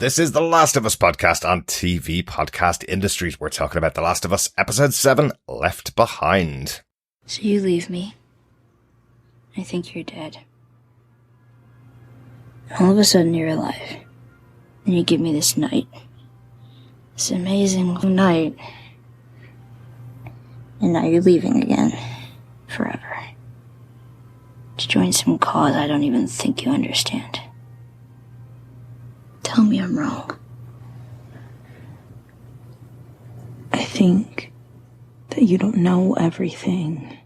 This is the Last of Us podcast on TV Podcast Industries. We're talking about The Last of Us Episode 7, Left Behind. So you leave me. I think you're dead. All of a sudden you're alive. And you give me this night. This amazing night. And now you're leaving again. Forever. To join some cause I don't even think you understand. Tell me I'm wrong. I think that you don't know everything.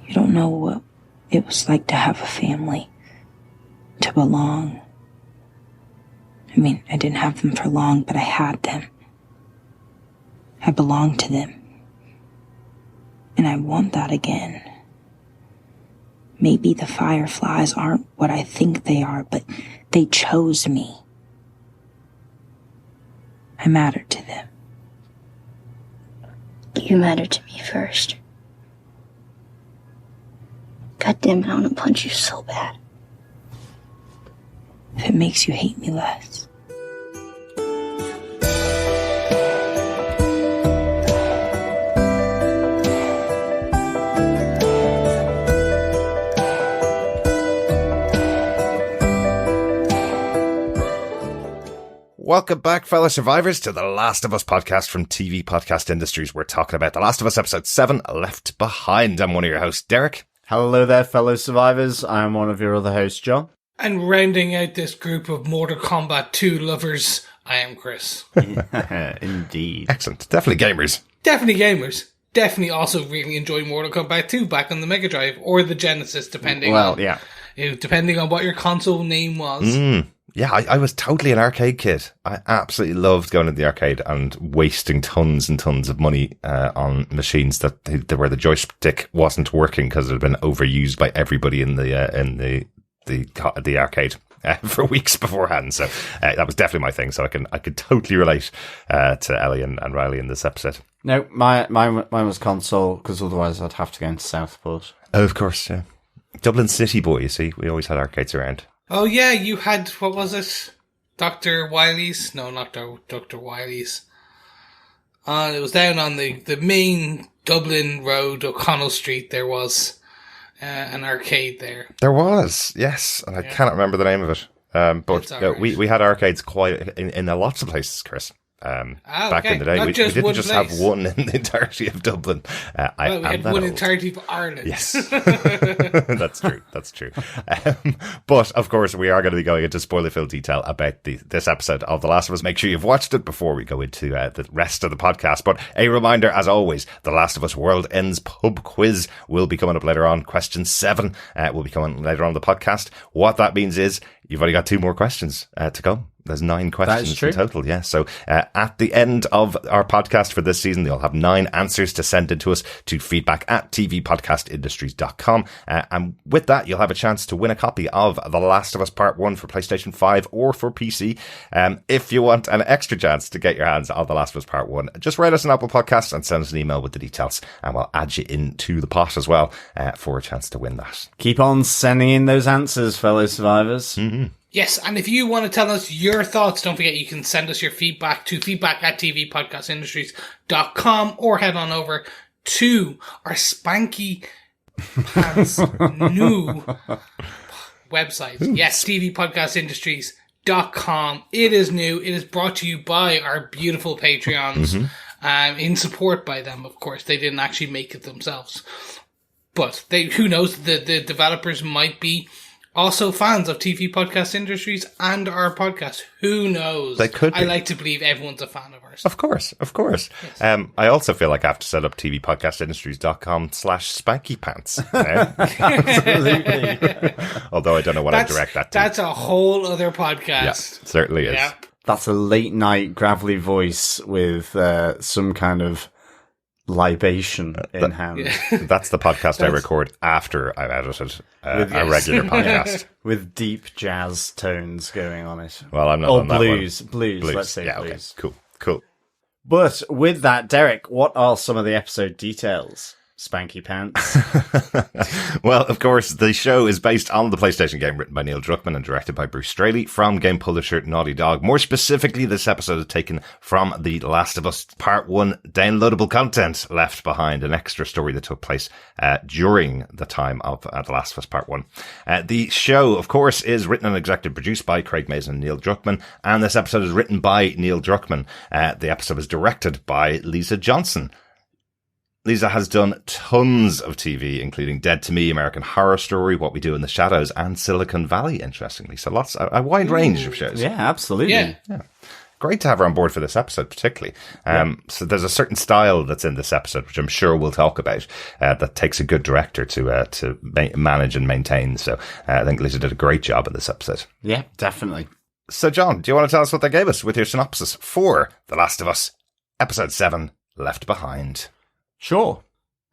You don't know what it was like to have a family, to belong. I mean, I didn't have them for long, but I had them. I belonged to them. And I want that again. Maybe the Fireflies aren't what I think they are, but they chose me. I matter to them. You matter to me first. God damn it, I want to punch you so bad. If it makes you hate me less. Welcome back, fellow survivors, to the Last of Us podcast from TV Podcast Industries. We're talking about The Last of Us Episode 7, Left Behind. I'm one of your hosts, Derek. Hello there, fellow survivors. I'm one of your other hosts, John. And rounding out this group of Mortal Kombat 2 lovers, I am Chris. Indeed. Excellent. Definitely gamers. Definitely gamers. Definitely also really enjoy Mortal Kombat 2 back on the Mega Drive or the Genesis, depending on what your console name was. Yeah, I was totally an arcade kid. I absolutely loved going to the arcade and wasting tons and tons of money on machines where the joystick wasn't working because it had been overused by everybody in the arcade for weeks beforehand. So that was definitely my thing. So I could totally relate to Ellie and Riley in this episode. No, mine was console because otherwise I'd have to go into Southport. Oh, of course, yeah. Dublin City boy, you see, we always had arcades around. Oh yeah, you had, what was it? Dr. Wiley's? No, not Dr. Wiley's. It was down on the main Dublin road, O'Connell Street. There was an arcade there. There was, yes, and I cannot remember the name of it. But right. we had arcades quite in lots of places, Chris. Back in the day, we didn't just have one in the entirety of Dublin. We had one entirety of Ireland. Yes, that's true. But of course, we are going to be going into spoiler-filled detail about this episode of The Last of Us. Make sure you've watched it before we go into the rest of the podcast. But a reminder, as always, The Last of Us World Ends pub quiz will be coming up later on. Question 7 will be coming later on the podcast. What that means is you've only got 2 more questions to go. There's 9 questions in total, yeah. So at the end of our podcast for this season, you'll have 9 answers to send in to us to feedback@tvpodcastindustries.com. And with that, you'll have a chance to win a copy of The Last of Us Part 1 for PlayStation 5 or for PC. If you want an extra chance to get your hands on The Last of Us Part 1, just write us an Apple Podcast and send us an email with the details, and we'll add you into the pot as well for a chance to win that. Keep on sending in those answers, fellow survivors. Mm-hmm. Yes, and if you want to tell us your thoughts, don't forget you can send us your feedback to feedback@tvpodcastindustries.com or head on over to our spanky pants new website. Yes, tvpodcastindustries.com. It is new. It is brought to you by our beautiful Patreons, in support by them, of course. They didn't actually make it themselves. But who knows, the developers might be also fans of TV Podcast Industries and our podcast. Who knows? They could be. I like to believe everyone's a fan of ours. Of course. Yes. I also feel like I have to set up tvpodcastindustries.com/spankypants. Absolutely. Although I don't know what I direct that to. That's a whole other podcast. Yeah, it certainly is. Yeah. That's a late night gravelly voice with some kind of libation in hand. Yeah. That's the podcast I record after I've edited a regular podcast. With deep jazz tones going on it. Well, I'm not on that blues, one. blues, let's say yeah, blues. Okay. Cool. But with that, Derek, what are some of the episode details? Spanky Pants. Well, of course, the show is based on the PlayStation game written by Neil Druckmann and directed by Bruce Straley from game publisher Naughty Dog. More specifically, this episode is taken from The Last of Us Part 1 downloadable content left behind, an extra story that took place during the time of The Last of Us Part 1. The show, of course, is written and executive produced by Craig Mazin and Neil Druckmann, and this episode is written by Neil Druckmann. The episode is directed by Lisa Johnson. Lisa has done tons of TV, including Dead to Me, American Horror Story, What We Do in the Shadows, and Silicon Valley, interestingly. So a wide range of shows. Yeah, absolutely. Yeah. Great to have her on board for this episode, particularly. So there's a certain style that's in this episode, which I'm sure we'll talk about, that takes a good director to manage and maintain. So I think Lisa did a great job in this episode. Yeah, definitely. So, John, do you want to tell us what they gave us with your synopsis for The Last of Us, Episode 7, Left Behind? Sure.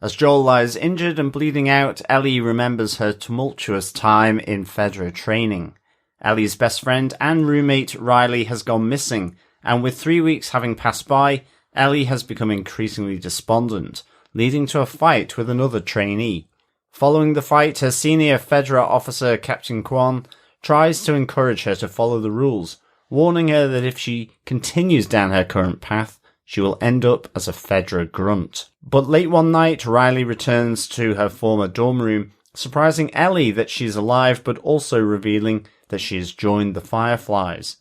As Joel lies injured and bleeding out, Ellie remembers her tumultuous time in FEDRA training. Ellie's best friend and roommate Riley has gone missing, and with 3 weeks having passed by, Ellie has become increasingly despondent, leading to a fight with another trainee. Following the fight, her senior FEDRA officer, Captain Kwan, tries to encourage her to follow the rules, warning her that if she continues down her current path, she will end up as a FEDRA grunt. But late one night, Riley returns to her former dorm room, surprising Ellie that she's alive, but also revealing that she has joined the Fireflies.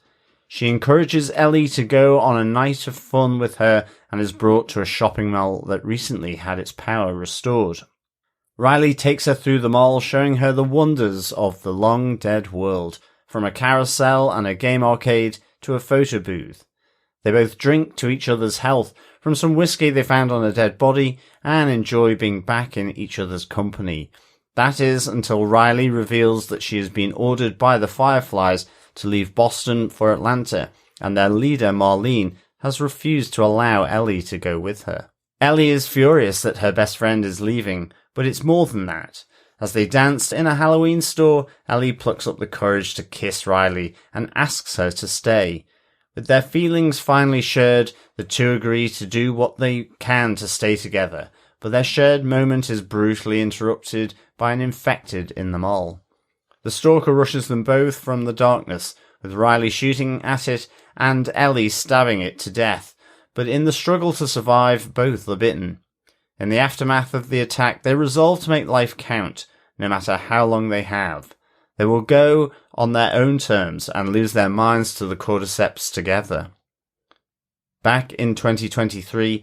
She encourages Ellie to go on a night of fun with her and is brought to a shopping mall that recently had its power restored. Riley takes her through the mall, showing her the wonders of the long-dead world, from a carousel and a game arcade to a photo booth. They both drink to each other's health from some whiskey they found on a dead body and enjoy being back in each other's company. That is until Riley reveals that she has been ordered by the Fireflies to leave Boston for Atlanta, and their leader, Marlene, has refused to allow Ellie to go with her. Ellie is furious that her best friend is leaving, but it's more than that. As they danced in a Halloween store, Ellie plucks up the courage to kiss Riley and asks her to stay. With their feelings finally shared, the two agree to do what they can to stay together, but their shared moment is brutally interrupted by an infected in the mall. The stalker rushes them both from the darkness, with Riley shooting at it and Ellie stabbing it to death, but in the struggle to survive, both are bitten. In the aftermath of the attack, they resolve to make life count, no matter how long they have. They will go on their own terms and lose their minds to the cordyceps together. Back in 2023,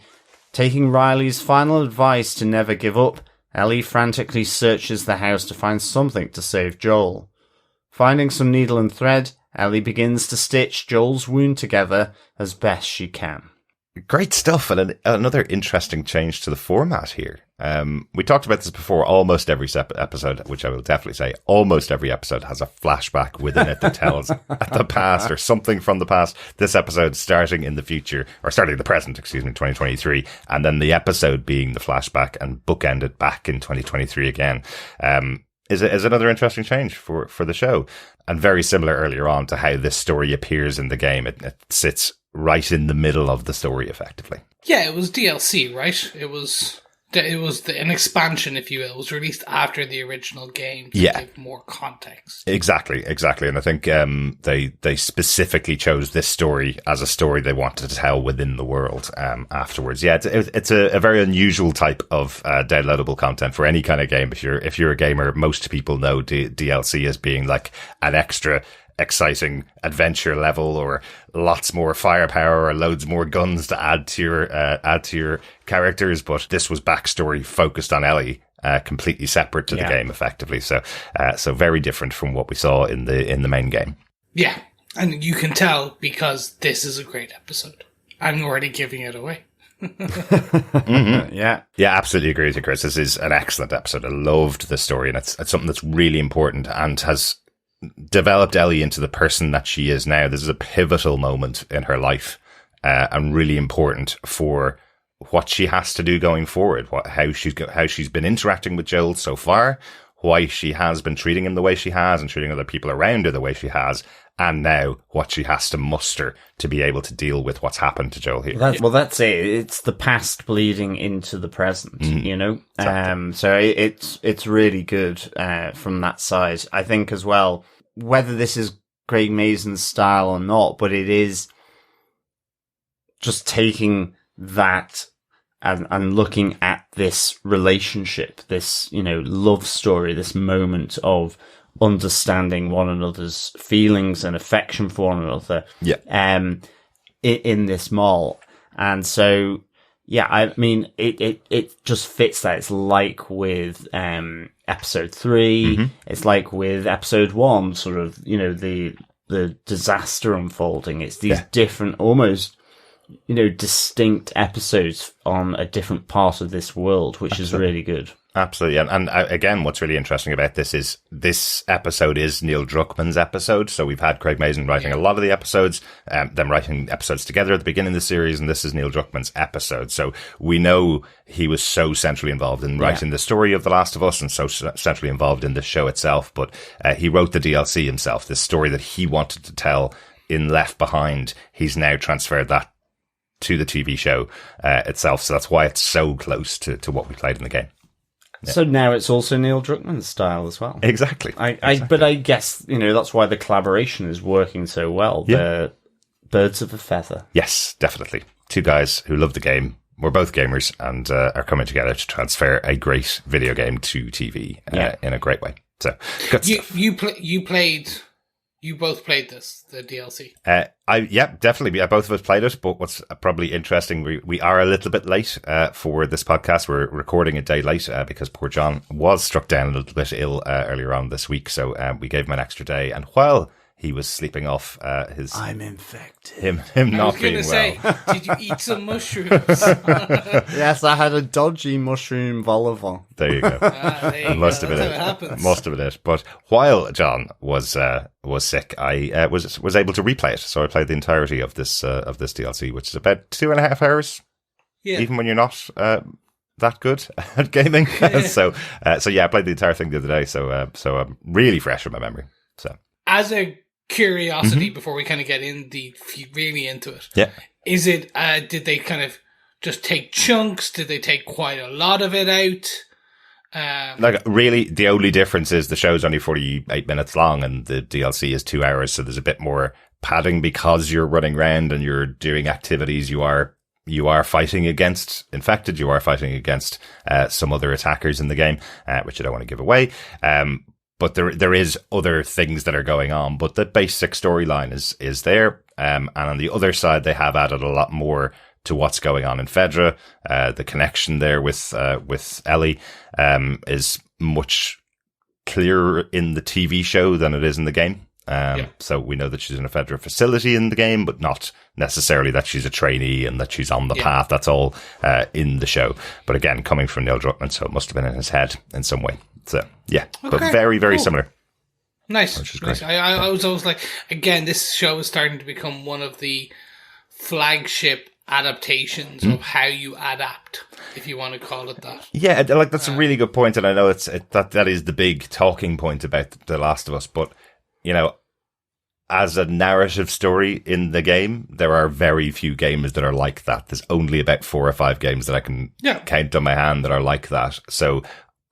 taking Riley's final advice to never give up, Ellie frantically searches the house to find something to save Joel. Finding some needle and thread, Ellie begins to stitch Joel's wound together as best she can. Great stuff, and another interesting change to the format here. We talked about this before. Almost every episode, which I will definitely say, almost every episode has a flashback within it that tells the past or something from the past. This episode starting in the future, or starting in the present, 2023, and then the episode being the flashback and bookended back in 2023 again. Is another interesting change for the show, and very similar earlier on to how this story appears in the game. It sits right in the middle of the story, effectively. Yeah, it was DLC, right? It was an expansion, if you will. It was released after the original game to give more context. Exactly. And I think they specifically chose this story as a story they wanted to tell within the world afterwards. Yeah, it's a very unusual type of downloadable content for any kind of game. If you're a gamer, most people know DLC as being like an extra exciting adventure level or lots more firepower or loads more guns to add to your characters, but this was backstory focused on Ellie, completely separate to the game effectively, so very different from what we saw in the main game. Yeah, and you can tell because this is a great episode. I'm already giving it away. Mm-hmm. Yeah, absolutely agree with you, Chris. This is an excellent episode. I loved the story, and it's something that's really important and has developed Ellie into the person that she is now. This is a pivotal moment in her life, and really important for what she has to do going forward. How she's been interacting with Joel so far, why she has been treating him the way she has and treating other people around her the way she has, and now what she has to muster to be able to deal with what's happened to Joel here. That's it. It's the past bleeding into the present, you know? Exactly. So it's really good from that side. I think as well, whether this is Craig Mazin's style or not, but it is just taking that and looking at this relationship, this, you know, love story, this moment of understanding one another's feelings and affection for one another. Yeah. In this mall. And so, yeah, I mean, it just fits that. It's like with, episode 3. It's like with episode 1, sort of, you know, the disaster unfolding. It's these different, almost, you know, distinct episodes on a different part of this world, which is really good. Absolutely. And again, what's really interesting about this is this episode is Neil Druckmann's episode. So we've had Craig Mazin writing a lot of the episodes, them writing episodes together at the beginning of the series, and this is Neil Druckmann's episode. So we know he was so centrally involved in writing the story of The Last of Us and so centrally involved in the show itself. But he wrote the DLC himself, this story that he wanted to tell in Left Behind. He's now transferred that to the TV show itself. So that's why it's so close to what we played in the game. Yeah. So now it's also Neil Druckmann's style as well. Exactly. But I guess, you know, that's why the collaboration is working so well. Yeah. They're birds of a feather. Yes, definitely. Two guys who love the game. We're both gamers and are coming together to transfer a great video game to TV in a great way. So, good stuff. You both played this, the DLC. Definitely. Both of us played it, but what's probably interesting, we are a little bit late for this podcast. We're recording a day late because poor John was struck down a little bit ill earlier on this week, so we gave him an extra day. And while he was sleeping off I'm infected. Him not being well. Say, did you eat some mushrooms? Yes, I had a dodgy mushroom vol au vent. There you go. Must have been it. Must have been it. But while John was sick, I was able to replay it. So I played the entirety of this DLC, which is about 2.5 hours. Yeah. Even when you're not that good at gaming. So I played the entire thing the other day. So I'm really fresh in my memory. So as a curiosity, before we kind of get really into it, is it? Did they kind of just take chunks? Did they take quite a lot of it out? Really, the only difference is the show's only 48 minutes long and the DLC is 2 hours. So there's a bit more padding because you're running around and you're doing activities. You are fighting against infected. You are fighting against some other attackers in the game, which I don't want to give away. But there is other things that are going on, but the basic storyline is there. And on the other side, they have added a lot more to what's going on in FEDRA. The connection there with Ellie, is much clearer in the TV show than it is in the game. So we know that she's in a FEDRA facility in the game, but not necessarily that she's a trainee and that she's on the path. That's all in the show. But again, coming from Neil Druckmann, so it must have been in his head in some way. So, but very, very similar. Nice. Which is great. I was always like, again, this show is starting to become one of the flagship adaptations of how you adapt, if you want to call it that. Yeah, that's a really good point, and I know that is the big talking point about The Last of Us, but, you know, as a narrative story in the game, there are very few games that are like that. There's only about 4 or 5 games that I can count on my hand that are like that. So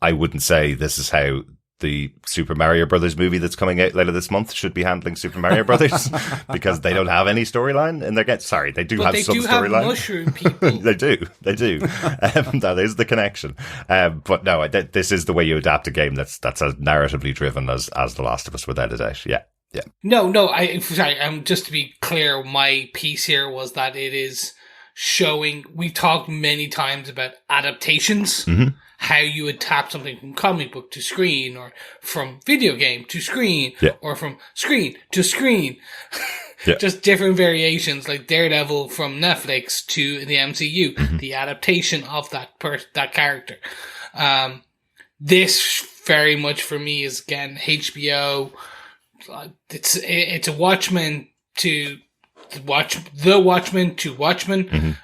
I wouldn't say this is how the Super Mario Brothers movie that's coming out later this month should be handling Super Mario Brothers because they don't have any storyline in their game. Sorry, they do have some storyline. But they do have mushroom people. They do. That is the connection. But no, this is the way you adapt a game that's as narratively driven as The Last of Us, without a doubt. Yeah. No, just to be clear, my piece here was that it is showing, we talked many times about adaptations, how you adapt something from comic book to screen, or from video game to screen, or from screen to screen. Just different variations, like Daredevil from Netflix to the MCU, the adaptation of that character. This very much for me is, again, HBO. It's a Watchmen to Watchmen to Watchmen.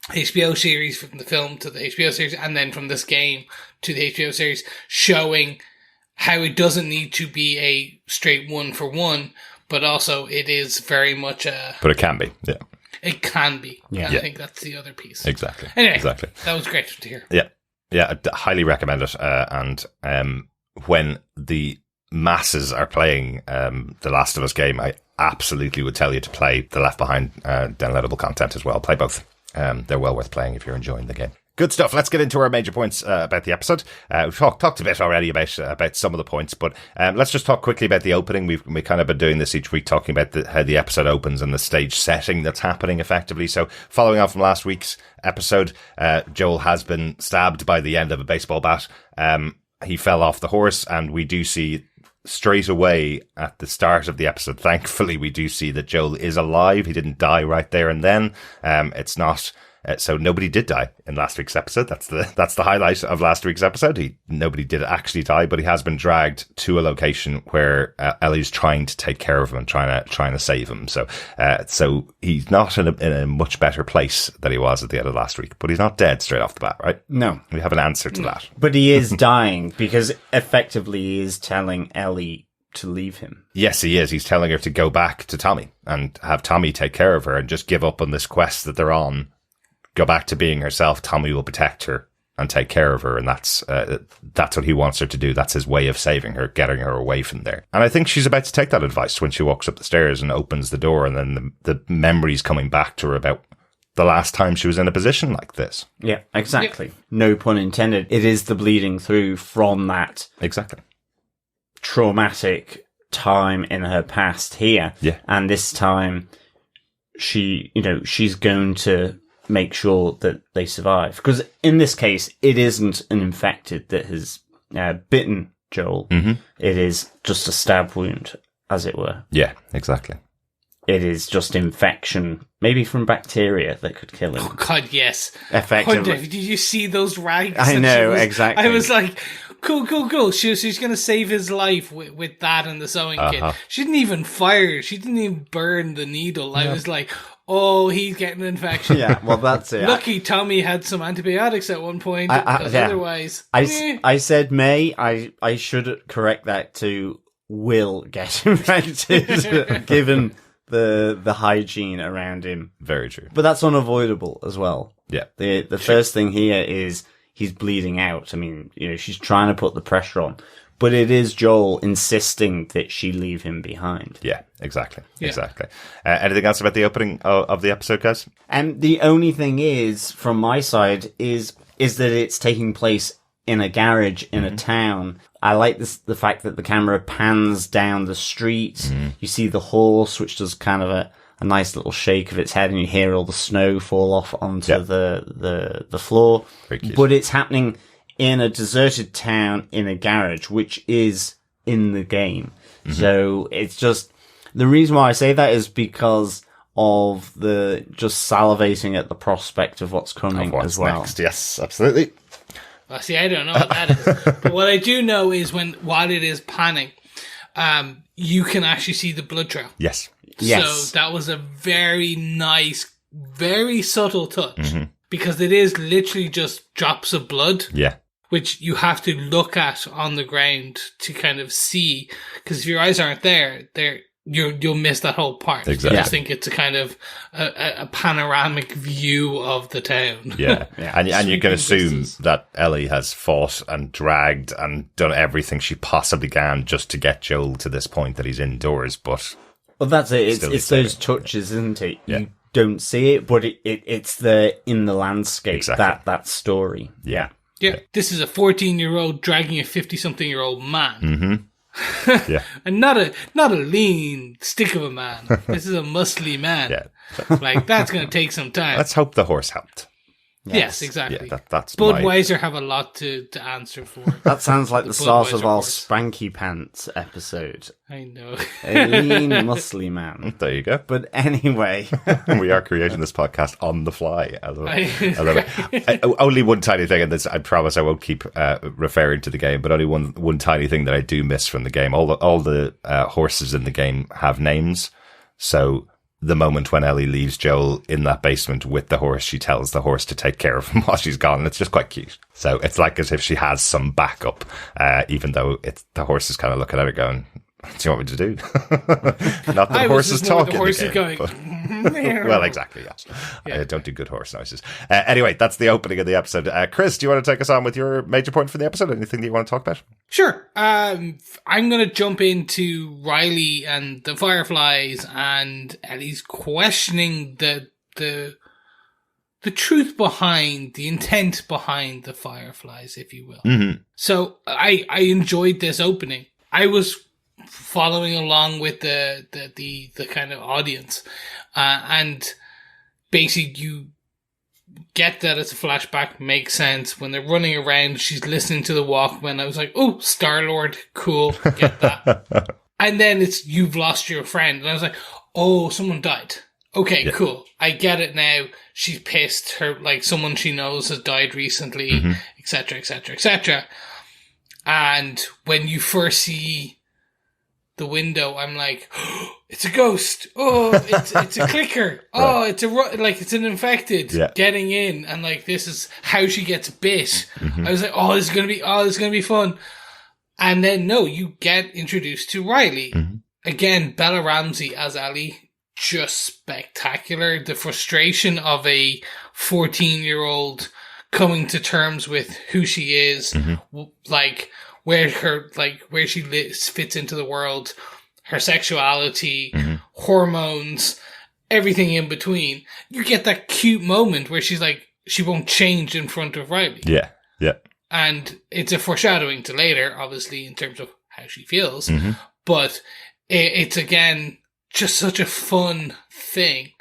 HBO series, from the film to the HBO series, and then from this game to the HBO series, showing how it doesn't need to be a straight 1-for-1, but also it is very much a... But it can be, yeah. It can be. Yeah. And I think that's the other piece. Exactly. Anyway, exactly. That was great to hear. Yeah. Yeah, I'd highly recommend it. And when the masses are playing the Last of Us game, I absolutely would tell you to play the Left Behind downloadable content as well. Play both. They're well worth playing if you're enjoying the game. Good stuff. Let's get into our major points about the episode. We've talked a bit already about some of the points, but let's just talk quickly about the opening. We've kind of been doing this each week, talking about how the episode opens and the stage setting that's happening effectively. So following on from last week's episode, Joel has been stabbed by the end of a baseball bat. He fell off the horse, and we do see straight away at the start of the episode, thankfully, we do see that Joel is alive. He didn't die right there and then. It's not... So nobody did die in last week's episode. That's the highlight of last week's episode. Nobody did actually die, but he has been dragged to a location where Ellie's trying to take care of him and trying to save him. So he's not in a much better place than he was at the end of last week. But he's not dead straight off the bat, right? No, we have an answer to that. But he is dying because effectively he is telling Ellie to leave him. Yes, he is. He's telling her to go back to Tommy and have Tommy take care of her and just give up on this quest that they're on. Go back to being herself. Tommy will protect her and take care of her, and that's what he wants her to do. That's his way of saving her, getting her away from there. And I think she's about to take that advice when she walks up the stairs and opens the door, and then the memories coming back to her about the last time she was in a position like this. Yeah, exactly. No pun intended. It is the bleeding through from that exactly traumatic time in her past here. Yeah, and this time she's going to make sure that they survive. Because in this case, it isn't an infected that has bitten Joel. Mm-hmm. It is just a stab wound, as it were. Yeah, exactly. It is just infection, maybe from bacteria that could kill him. Oh, God, yes. Effectively. Did you see those rags? I know, exactly. I was like, cool. She's going to save his life with that and the sewing kit. She didn't even fire. She didn't even burn the needle. I was like... Oh, he's getting an infection. Yeah, well, that's it. Lucky Tommy had some antibiotics at one point, because otherwise... I said May. I should correct that to will get infected, given the hygiene around him. Very true. But that's unavoidable as well. Yeah. The first thing here is he's bleeding out. I mean, she's trying to put the pressure on. But it is Joel insisting that she leave him behind. Yeah, exactly. Yeah. Exactly. Anything else about the opening of the episode, guys? And the only thing is, from my side, is that it's taking place in a garage in a town. I like the fact that the camera pans down the street. Mm-hmm. You see the horse, which does kind of a nice little shake of its head, and you hear all the snow fall off onto the floor. Very cute. But it's happening in a deserted town in a garage, which is in the game. Mm-hmm. So it's just, the reason why I say that is because of the just salivating at the prospect of what's coming as well. Next. Yes, absolutely. Well, see, I don't know what that is. But what I do know is while it is panning, you can actually see the blood trail. Yes. So that was a very nice, very subtle touch, because it is literally just drops of blood. Yeah. Which you have to look at on the ground to kind of see, because if your eyes aren't there, you'll miss that whole part. Exactly. You just think it's a kind of a panoramic view of the town. Yeah. And you can assume that Ellie has fought and dragged and done everything she possibly can just to get Joel to this point that he's indoors, but... Well, that's it. It's those touches, isn't it? Yeah. You don't see it, but it's in the landscape, exactly. that story. Yeah. Yeah, this is a 14-year-old dragging a 50-something-year-old man. Mm-hmm. Yeah. And not a lean stick of a man. This is a muscly man. Yeah. Like, that's going to take some time. Let's hope the horse helped. Yes, exactly. Yeah, that's Budweiser have a lot to answer for. That sounds like the start of our horse. Spanky Pants episode. I know. A lean, muscly man. There you go. But anyway. We are creating this podcast on the fly. I love it. Only one tiny thing, and this, I promise I won't keep referring to the game, but only one tiny thing that I do miss from the game. All the horses in the game have names. So the moment when Ellie leaves Joel in that basement with the horse, she tells the horse to take care of him while she's gone. It's just quite cute. So it's like as if she has some backup, even though the horse is kind of looking at her going, "What do you want me to do?" Not that the horse is talking. The horse is going. Well, exactly, yes. Yeah. I don't do good horse noises. Anyway, that's the opening of the episode. Chris, do you want to take us on with your major point for the episode? Anything that you want to talk about? Sure. I'm going to jump into Riley and the Fireflies and Ellie's questioning the truth behind, the intent behind the Fireflies, if you will. Mm-hmm. So I enjoyed this opening. I was following along with the kind of audience, and basically you get that it's a flashback, makes sense. When they're running around, she's listening to the Walkman. I was like, oh, Star-Lord, cool, get that. And then it's, you've lost your friend. And I was like, oh, someone died. Okay, cool. I get it now. She's pissed. Her, like, someone she knows has died recently, etc., etc., etc. And when you first see the window, I'm like, oh, it's a ghost. Oh, it's a clicker. Oh, right. It's an infected getting in, and like this is how she gets bit. I was like, oh, this is gonna be fun. And then no, you get introduced to Riley again. Bella Ramsey as Ellie, just spectacular. The frustration of a 14-year-old coming to terms with who she is, like. Where she fits into the world, her sexuality, hormones, everything in between. You get that cute moment where she's like, she won't change in front of Riley. Yeah, yeah. And it's a foreshadowing to later, obviously, in terms of how she feels. But it's, again, just such a fun thing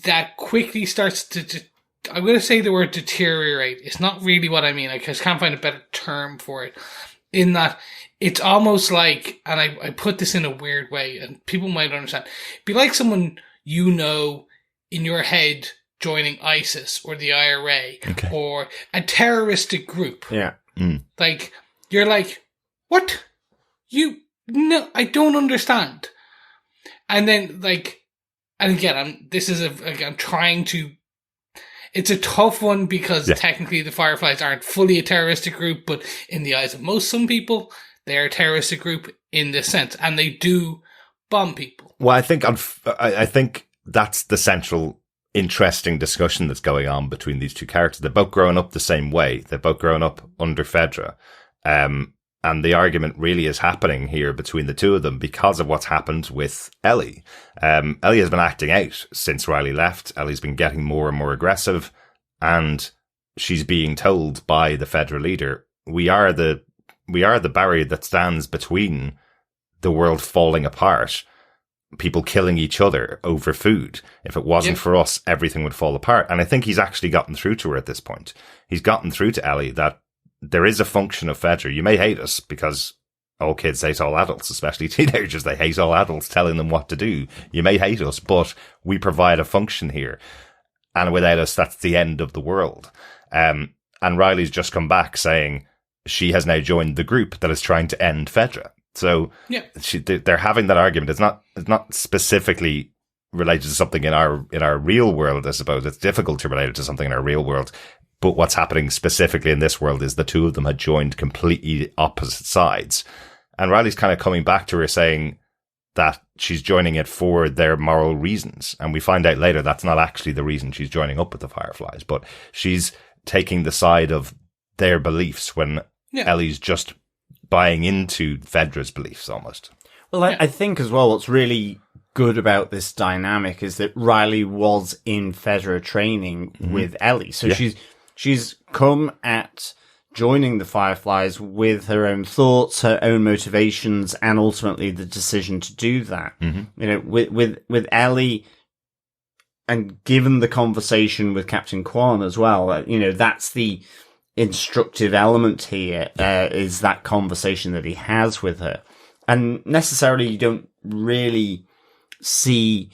that quickly starts to I'm going to say the word deteriorate. It's not really what I mean. I just can't find a better term for it. In that it's almost like, and I put this in a weird way and people might understand. It'd be like someone you know in your head joining ISIS or the IRA or a terroristic group. Yeah. Like, you're like, what? No, I don't understand. And then like, and again, I'm trying to, it's a tough one because technically the Fireflies aren't fully a terroristic group, but in the eyes of some people, they're a terroristic group in this sense, and they do bomb people. Well, I think that's the central interesting discussion that's going on between these two characters. They're both growing up the same way. They're both growing up under FEDRA. And the argument really is happening here between the two of them because of what's happened with Ellie. Ellie has been acting out since Riley left. Ellie's been getting more and more aggressive, and she's being told by the FEDRA leader, we are the barrier that stands between the world falling apart, people killing each other over food. If it wasn't for us, everything would fall apart. And I think he's actually gotten through to her at this point. He's gotten through to Ellie that there is a function of FEDRA. You may hate us because all kids hate all adults, especially teenagers. They hate all adults telling them what to do. You may hate us, but we provide a function here. And without us, that's the end of the world. And Riley's just come back saying she has now joined the group that is trying to end FEDRA. So they're having that argument. It's not specifically related to something in our real world, I suppose. It's difficult to relate it to something in our real world. But what's happening specifically in this world is the two of them had joined completely opposite sides. And Riley's kind of coming back to her saying that she's joining it for their moral reasons. And we find out later that's not actually the reason she's joining up with the Fireflies, but she's taking the side of their beliefs when Ellie's just buying into FEDRA's beliefs almost. Well, I think as well what's really good about this dynamic is that Riley was in FEDRA training with Ellie. So she's come at joining the Fireflies with her own thoughts, her own motivations, and ultimately the decision to do that. You know, with Ellie, and given the conversation with Captain Kwan as well, you know, that's the instructive element here, is that conversation that he has with her. And necessarily you don't really see,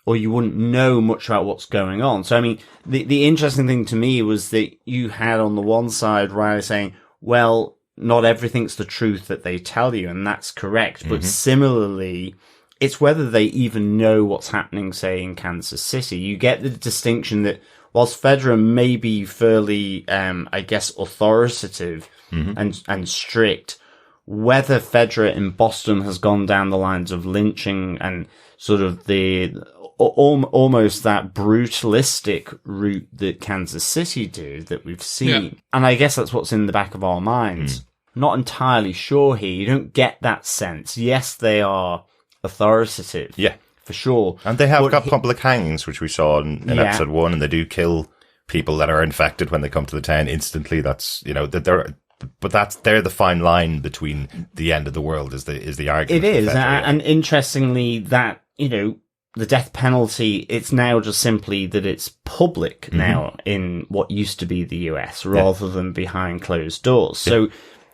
or you wouldn't know much about what's going on. So, I mean, the interesting thing to me was that you had on the one side Riley saying, well, not everything's the truth that they tell you, and that's correct. But similarly, it's whether they even know what's happening, say, in Kansas City. You get the distinction that whilst FEDRA may be fairly, I guess, authoritative and strict, whether FEDRA in Boston has gone down the lines of lynching and sort of the almost that brutalistic route that Kansas City do that we've seen. Yeah. And I guess that's what's in the back of our minds. Not entirely sure here. You don't get that sense. Yes, they are authoritative. Yeah. For sure. And they have got public hangings, which we saw in episode 1, and they do kill people that are infected when they come to the town instantly. That's, you know, that they're the fine line between the end of the world is the argument. It is. And interestingly, that, you know, the death penalty, it's now just simply that it's public now in what used to be the US rather than behind closed doors. So,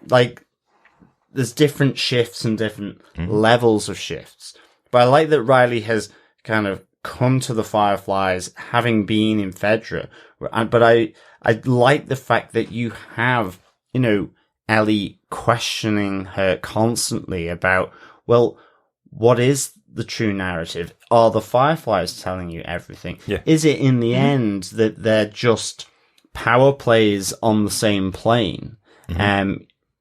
like, there's different shifts and different levels of shifts. But I like that Riley has kind of come to the Fireflies having been in FEDRA. But I like the fact that you have, you know, Ellie questioning her constantly about, well, what is the true narrative? Are the Fireflies telling you everything? Yeah. Is it in the end that they're just power plays on the same plane?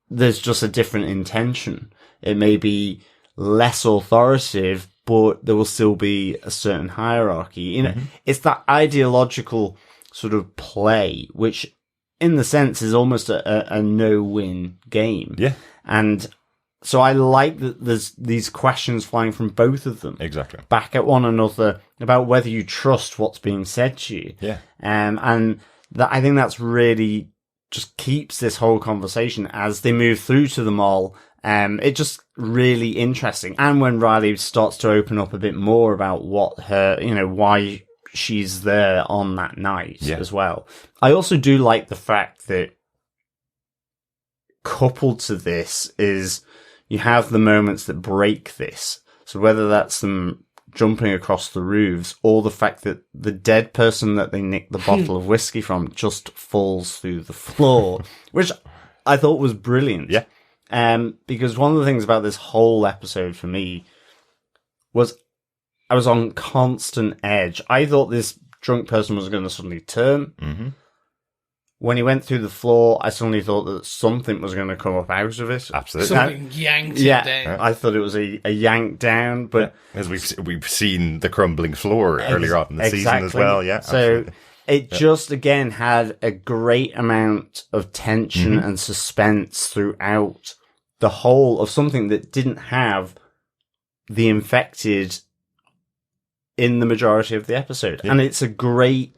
There's just a different intention. It may be less authoritative, but there will still be a certain hierarchy. You know, it's that ideological sort of play, which in the sense is almost a no-win game. Yeah. And so I like that there's these questions flying from both of them. Exactly. Back at one another about whether you trust what's being said to you. Yeah. And that, I think that's really just keeps this whole conversation as they move through to the mall. It's just really interesting. And when Riley starts to open up a bit more about what her, you know, why she's there on that night as well. I also do like the fact that coupled to this is you have the moments that break this. So whether that's them jumping across the roofs or the fact that the dead person that they nicked the bottle of whiskey from just falls through the floor, which I thought was brilliant. Yeah. Because one of the things about this whole episode for me was I was on constant edge. I thought this drunk person was going to suddenly turn. When he went through the floor, I suddenly thought that something was going to come up out of it. Absolutely. Something yanked him down. I thought it was a yank down, but as we've seen the crumbling floor earlier on in the season as well. Yeah. So absolutely. It just again had a great amount of tension and suspense throughout the whole of something that didn't have the infected in the majority of the episode. And it's a great,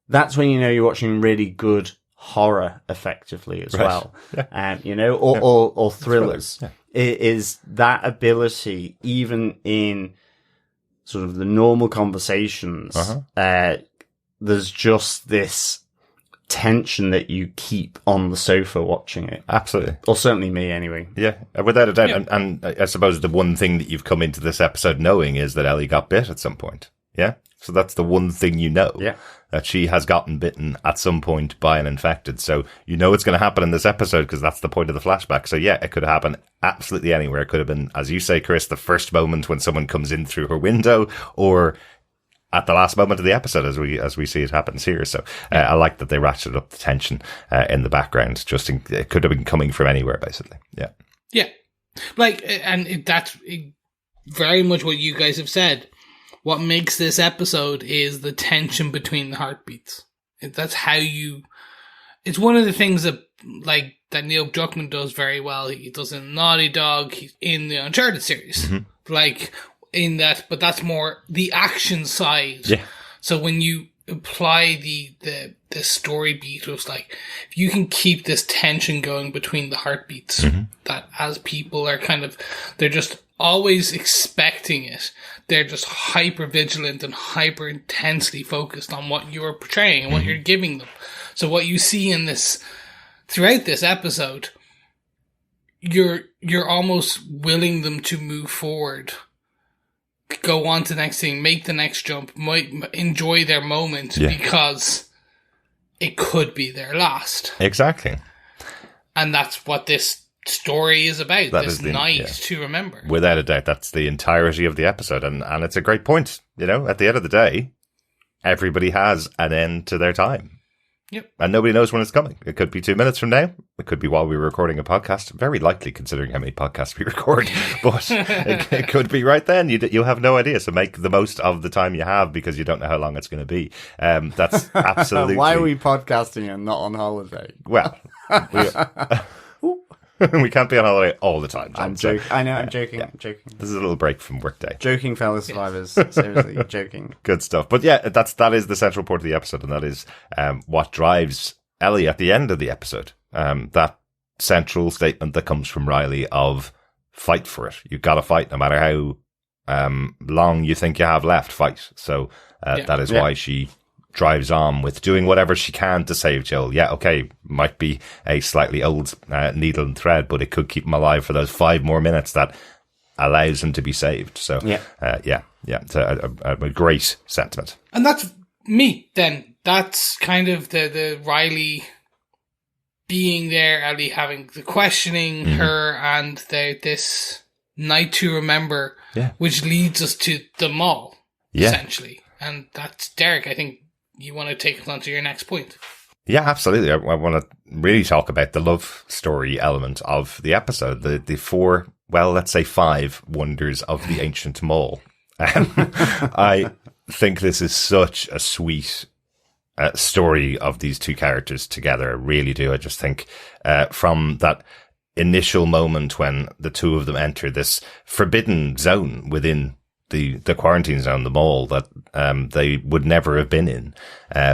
that's when you know you're watching really good horror effectively as well. You know, or thrillers. It is that ability, even in sort of the normal conversations, there's just this tension that you keep on the sofa watching it. Absolutely. Or certainly me anyway. Yeah, without a doubt. Yeah. And I suppose the one thing that you've come into this episode knowing is that Ellie got bit at some point. Yeah. So that's the one thing you know. Yeah. That she has gotten bitten at some point by an infected. So you know it's going to happen in this episode because that's the point of the flashback. So yeah, it could happen absolutely anywhere. It could have been, as you say, Chris, the first moment when someone comes in through her window, or at the last moment of the episode as we see it happens here. So I like that they ratcheted up the tension in the background. It could have been coming from anywhere, basically. Yeah. Yeah. Like, and that's very much what you guys have said. What makes this episode is the tension between the heartbeats. That's how it's one of the things that, like, that Neil Druckmann does very well. He does in Naughty Dog, he's in the Uncharted series. Like, in that, but that's more the action side. Yeah. So when you apply the story beat, it was like, if you can keep this tension going between the heartbeats, that as people are they're just always expecting it. They're just hyper vigilant and hyper intensely focused on what you're portraying and what you're giving them. So what you see in this, throughout this episode, you're almost willing them to move forward, go on to the next thing, make the next jump, might enjoy their moment because it could be their last. Exactly. And that's what this story is about. That this is the- night yeah. to remember. Without a doubt, that's the entirety of the episode. And it's a great point. You know, at the end of the day, everybody has an end to their time. Yep. And nobody knows when it's coming. It could be 2 minutes from now. It could be while we were recording a podcast. Very likely, considering how many podcasts we record. But it could be right then. You'll have no idea. So make the most of the time you have, because you don't know how long it's going to be. That's absolutely... Why are we podcasting and not on holiday? Well, we can't be on holiday all the time, John. I'm joking. I know, I'm joking. I'm joking. This is a little break from workday. Joking, fellow survivors. Seriously, joking. Good stuff. But yeah, that is the central part of the episode, and that is what drives Ellie at the end of the episode. That central statement that comes from Riley of fight for it. You've got to fight no matter how long you think you have left, fight. So that is why she drives on with doing whatever she can to save Joel. Yeah, okay, might be a slightly old needle and thread, but it could keep him alive for those 5 more minutes that allows him to be saved. So, it's a great sentiment. And that's me, then. That's kind of the Riley being there, Ellie having the questioning her, and this night to remember, which leads us to the mall, essentially. And that's Derek, I think you want to take us on to your next point. Yeah, absolutely. I want to really talk about the love story element of the episode, the 4, well, let's say 5 wonders of the ancient mall. I think this is such a sweet story of these two characters together. I really do. I just think from that initial moment when the two of them enter this forbidden zone within the quarantine zone, the mall that they would never have been in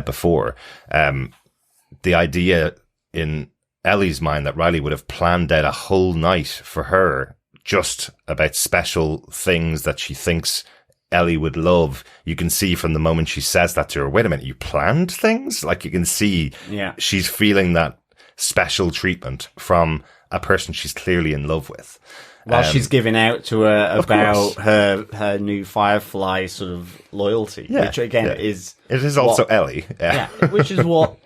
before. The idea in Ellie's mind that Riley would have planned out a whole night for her just about special things that she thinks Ellie would love. You can see from the moment she says that to her, wait a minute, you planned things? Like, you can see she's feeling that special treatment from a person she's clearly in love with. While she's giving out to her about her new Firefly sort of loyalty, which again is... It is also Ellie. Which is what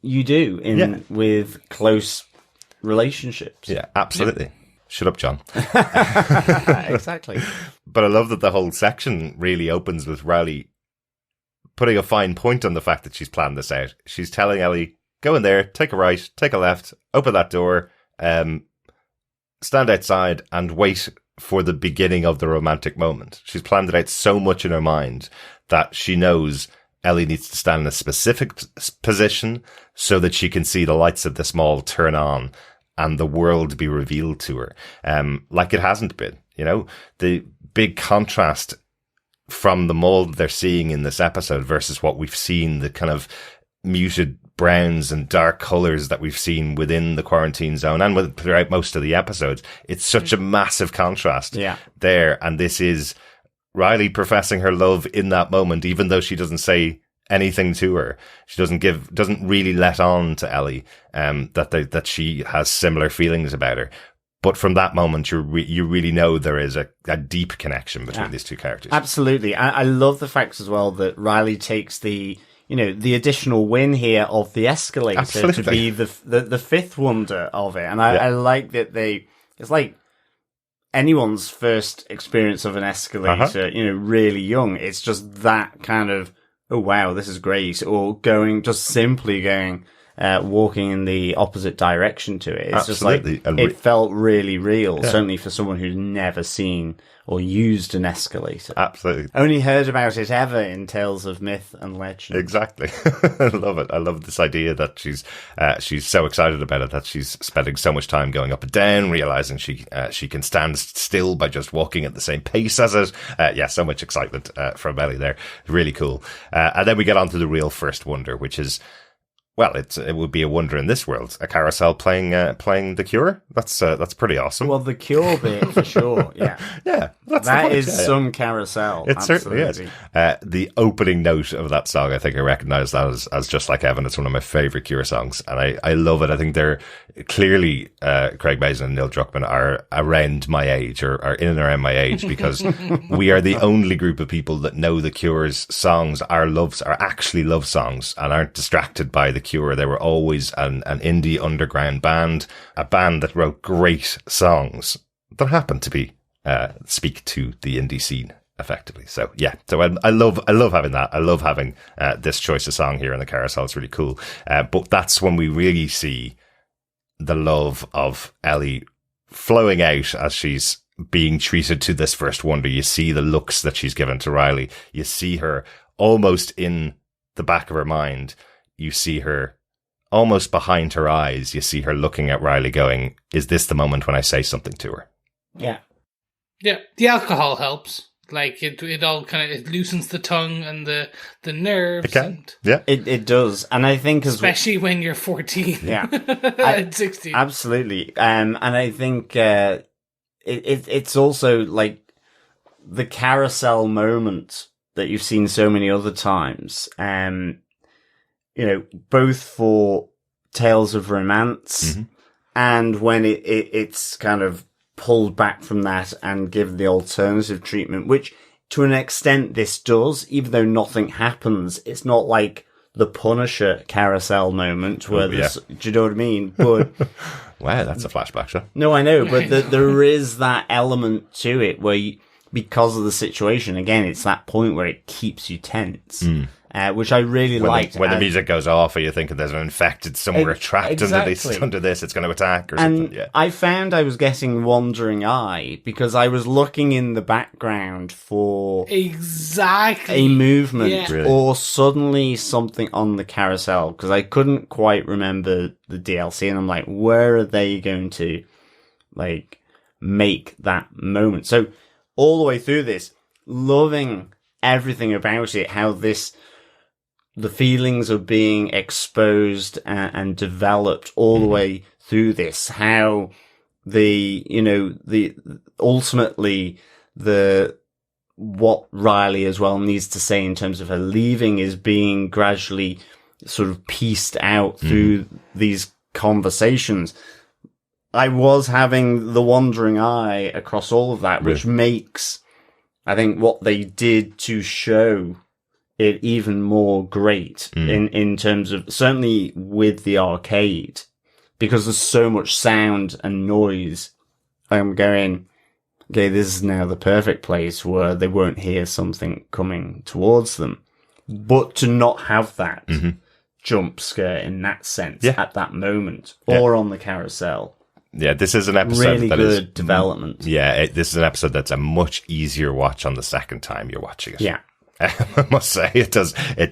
you do with close relationships. Yeah, absolutely. Shut up, John. Exactly. But I love that the whole section really opens with Riley putting a fine point on the fact that she's planned this out. She's telling Ellie, go in there, take a right, take a left, open that door, stand outside and wait for the beginning of the romantic moment. She's planned it out so much in her mind that she knows Ellie needs to stand in a specific position so that she can see the lights of this mall turn on and the world be revealed to her. Like it hasn't been, you know, the big contrast from the mall that they're seeing in this episode versus what we've seen, the kind of muted browns and dark colors that we've seen within the quarantine zone and throughout most of the episodes. It's such a massive contrast there. And this is Riley professing her love in that moment, even though she doesn't say anything to her. She doesn't really let on to Ellie, that she has similar feelings about her. But from that moment, you really know there is a deep connection between these two characters. Absolutely. I love the fact as well that Riley takes the additional win here of the escalator to be the 5th wonder of it. And I like that it's like anyone's first experience of an escalator, really young. It's just that kind of, oh wow, this is great. Or simply going, walking in the opposite direction to it. It's Absolutely. just like, it felt really real, certainly for someone who's never seen or used an escalator. Absolutely. Only heard about it ever in tales of myth and legend. Exactly. I love it. I love this idea that she's so excited about it that she's spending so much time going up and down, realizing she can stand still by just walking at the same pace as it. So much excitement from Ellie there. Really cool. And then we get on to the real first wonder, which is, well, it would be a wonder in this world. A carousel playing The Cure. That's pretty awesome. Well, The Cure bit for sure. Yeah, yeah. That is some carousel. It certainly is. The opening note of that song, I think I recognise that as Just Like Heaven. It's one of my favourite Cure songs, and I love it. I think they're clearly Craig Mazin and Neil Druckmann are around my age, or are in and around my age, because we are the only group of people that know The Cure's songs are actually love songs and aren't distracted by The Cure. They were always an indie underground band, a band that wrote great songs that happened to be speak to the indie scene effectively. So yeah, so I love having that. I love having this choice of song here in the carousel. It's really cool. But that's when we really see the love of Ellie flowing out as she's being treated to this first wonder. You see the looks that she's given to Riley. You see her almost in the back of her mind. You see her almost behind her eyes. You see her looking at Riley going, is this the moment when I say something to her? Yeah. Yeah, the alcohol helps. Like it all kind of loosens the tongue and the nerves. It can. Yeah, it does, and I think especially when you're 14. Yeah, and 16. Absolutely. And I think it's also like the carousel moment that you've seen so many other times. Both for Tales of Romance and when it's kind of pulled back from that and given the alternative treatment, which to an extent this does, even though nothing happens. It's not like the Punisher carousel moment where do you know what I mean? But wow, that's a flashback show. No, I know, but there is that element to it where because of the situation, again, it's that point where it keeps you tense. Which I really liked. When the music goes off, are you thinking there's an infected somewhere trapped under this, it's going to attack or something? Yeah. I found I was getting wandering eye because I was looking in the background for exactly a movement Really? Or suddenly something on the carousel because I couldn't quite remember the DLC, and I'm like, where are they going to like make that moment? So all the way through this, loving everything about it, how the feelings of being exposed and developed all the way through this, how ultimately what Riley as well needs to say in terms of her leaving is being gradually sort of pieced out through these conversations. I was having the wandering eye across all of that, which makes, I think, what they did to show it even more great in terms of, certainly with the arcade, because there's so much sound and noise. I'm going, okay, this is now the perfect place where they won't hear something coming towards them. But to not have that jump scare in that sense at that moment or on the carousel. Yeah, this is an episode really that good is development. Yeah, this is an episode that's a much easier watch on the second time you're watching it. Yeah. I must say it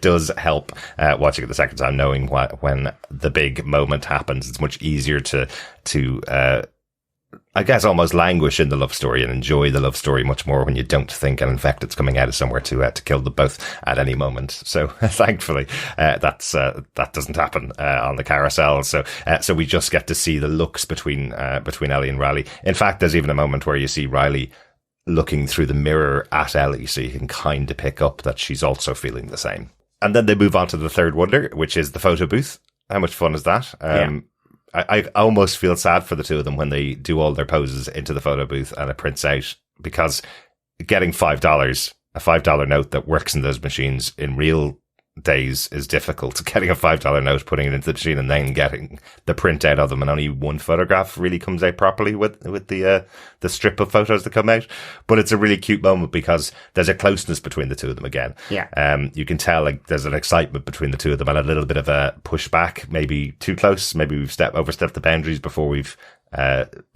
does help watching it the second time, knowing when the big moment happens. It's much easier to I guess almost languish in the love story and enjoy the love story much more when you don't think an infected's coming out of somewhere to kill them both at any moment. So thankfully that doesn't happen on the carousel. So we just get to see the looks between Ellie and Riley. In fact, there's even a moment where you see Riley looking through the mirror at Ellie, so you can kind of pick up that she's also feeling the same. And then they move on to the third wonder, which is the photo booth. How much fun is that? I almost feel sad for the two of them when they do all their poses into the photo booth and it prints out, because getting $5, a $5 note that works in those machines in real days is difficult. Getting a $5 note, putting it into the machine, and then getting the print out of them, and only one photograph really comes out properly with the strip of photos that come out. But it's a really cute moment because there's a closeness between the two of them again. Yeah. You can tell like there's an excitement between the two of them and a little bit of a pushback, maybe too close, maybe we've overstepped the boundaries before we've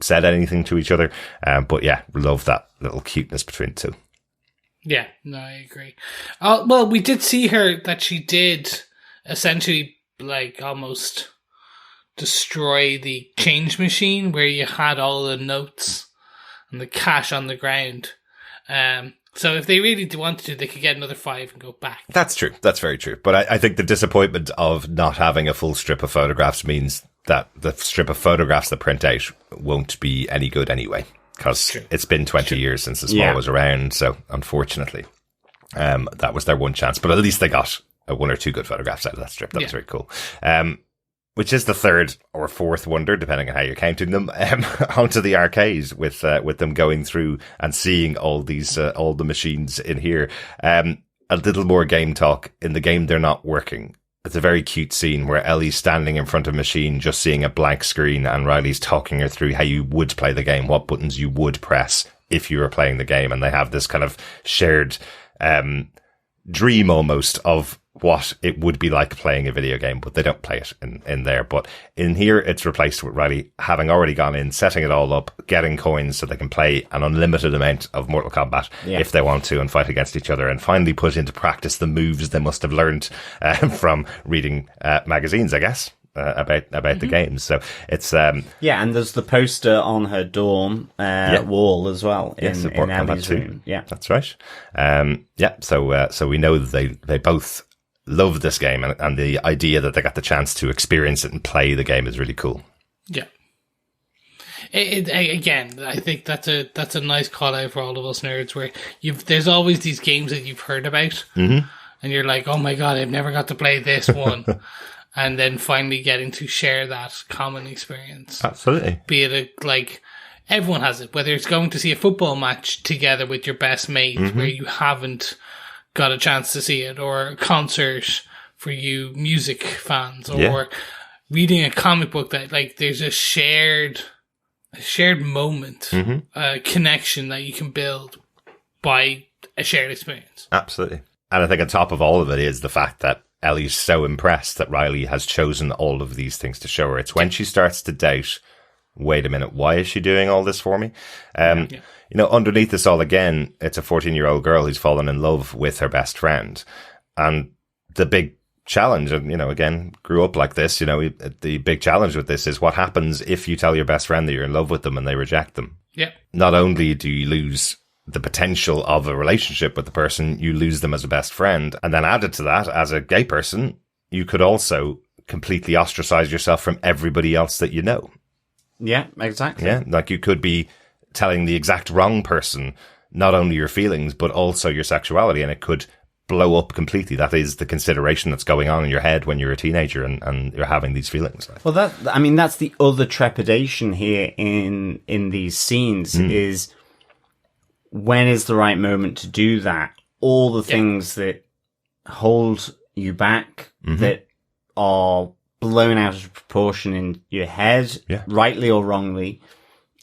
said anything to each other. But yeah, love that little cuteness between the two. Yeah, no, I agree. Well, we did see her that she did essentially like almost destroy the change machine where you had all the notes and the cash on the ground. So if they really wanted to, they could get another 5 and go back. That's true. That's very true. But I think the disappointment of not having a full strip of photographs means that the strip of photographs that print out won't be any good anyway. Because it's been 20 years since the Small was around, so unfortunately, that was their one chance. But at least they got 1 or 2 good photographs out of that strip. That was very cool. Which is the third or fourth wonder, depending on how you're counting them, onto the arcade with them going through and seeing all these all the machines in here. A little more game talk. In the game, they're not working. it's a very cute scene where Ellie's standing in front of a machine, just seeing a blank screen, and Riley's talking her through how you would play the game, what buttons you would press if you were playing the game. And they have this kind of shared dream almost of what it would be like playing a video game, but they don't play it in there. But in here, it's replaced with Riley having already gone in, setting it all up, getting coins so they can play an unlimited amount of Mortal Kombat if they want to, and fight against each other, and finally put into practice the moves they must have learned from reading magazines, I guess. About the games. So it's and there's the poster on her dorm wall as well in Ellie's room. Yeah, that's right. So we know that they both love this game, and the idea that they got the chance to experience it and play the game is really cool. Yeah. Again, I think that's a nice call out for all of us nerds, where there's always these games that you've heard about, and you're like, oh my god, I've never got to play this one. And then finally getting to share that common experience. Absolutely. Be it everyone has it, whether it's going to see a football match together with your best mate where you haven't got a chance to see it, or a concert for you music fans, or reading a comic book that there's a shared moment, a connection that you can build by a shared experience. Absolutely. And I think on top of all of it is the fact that Ellie's so impressed that Riley has chosen all of these things to show her. It's when she starts to doubt, wait a minute, why is she doing all this for me? You know, underneath this all, again, it's a 14-year-old girl who's fallen in love with her best friend. And the big challenge, and, you know, again, grew up like this, you know, the big challenge with this is what happens if you tell your best friend that you're in love with them and they reject them. Yeah. Not only do you lose the potential of a relationship with the person, you lose them as a best friend. And then added to that, as a gay person, you could also completely ostracize yourself from everybody else that you know. Yeah, exactly. Yeah, like you could be telling the exact wrong person not only your feelings, but also your sexuality, and it could blow up completely. That is the consideration that's going on in your head when you're a teenager and you're having these feelings. Well, that's the other trepidation here in these scenes is, when is the right moment to do that? All the things that hold you back, that are blown out of proportion in your head, rightly or wrongly,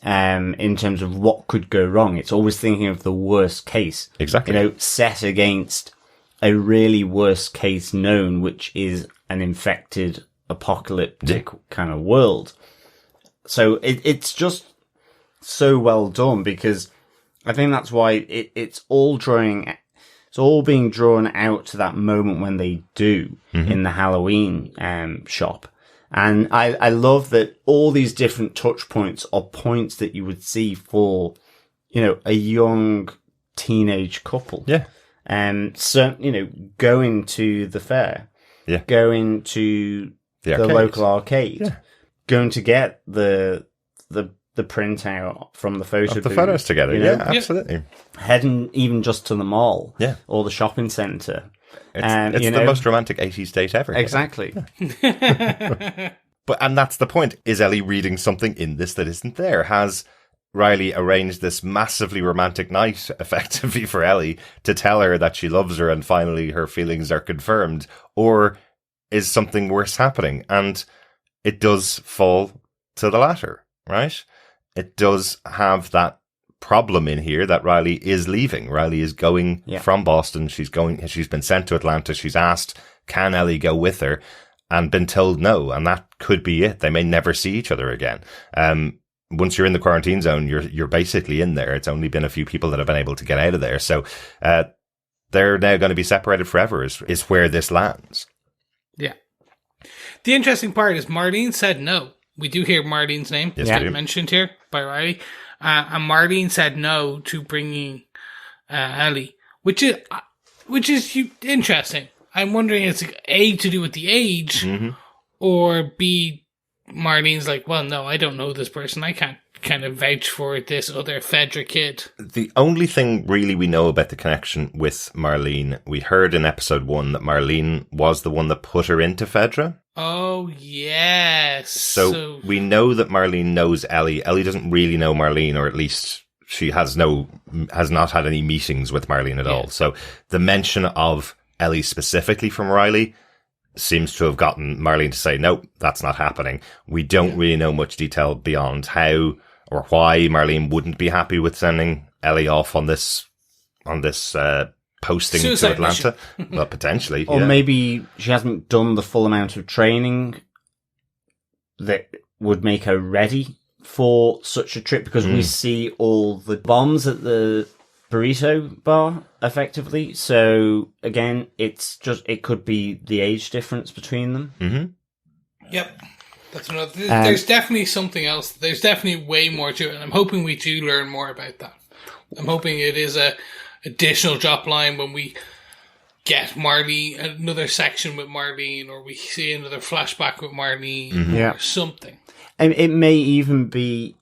in terms of what could go wrong. It's always thinking of the worst case. Exactly. You know, set against a really worst case known, which is an infected, apocalyptic kind of world. So it's just so well done, because I think that's why it's all being drawn out to that moment when they do in the Halloween shop. And I love that all these different touch points are points that you would see for, you know, a young teenage couple. Yeah. So, you know, going to the fair. Yeah. Going to the local arcade. Going to get the printout from the photo the photos together. You know? Yeah, absolutely. Heading even just to the mall. Yeah. Or the shopping centre. It's the most romantic 80s date ever. Exactly. And that's the point. Is Ellie reading something in this that isn't there? Has Riley arranged this massively romantic night, effectively, for Ellie to tell her that she loves her and finally her feelings are confirmed? Or is something worse happening? And it does fall to the latter, right? It does have that problem in here that Riley is leaving. Riley is going from Boston. She's been sent to Atlanta. She's asked, can Ellie go with her? And been told no. And that could be it. They may never see each other again. Once you're in the quarantine zone, you're basically in there. It's only been a few people that have been able to get out of there. So, they're now going to be separated forever is where this lands. Yeah. The interesting part is Marlene said no. We do hear Marlene's name mentioned here by Riley. And Marlene said no to bringing Ellie, which is interesting. I'm wondering it's A, to do with the age, or B, Marlene's like, well, no, I don't know this person. I can't kind of vouch for this other FEDRA kid. The only thing really we know about the connection with Marlene, we heard in episode 1 that Marlene was the one that put her into FEDRA. Oh, yes. So we know that Marlene knows Ellie. Ellie doesn't really know Marlene, or at least she has not had any meetings with Marlene at all. So the mention of Ellie specifically from Riley seems to have gotten Marlene to say, no, that's not happening. We don't really know much detail beyond how or why Marlene wouldn't be happy with sending Ellie off on this posting Suicide to Atlanta. Well, potentially. Or yeah. maybe she hasn't done the full amount of training that would make her ready for such a trip, because we see all the bombs at the burrito bar, effectively. So, again, it could be the age difference between them. Mm-hmm. Yep. That's another. There's definitely something else. There's definitely way more to it, and I'm hoping we do learn more about that. I'm hoping it is a additional drop line when we get Marlene, another section with Marlene, or we see another flashback with Marlene, or something. And it may even be,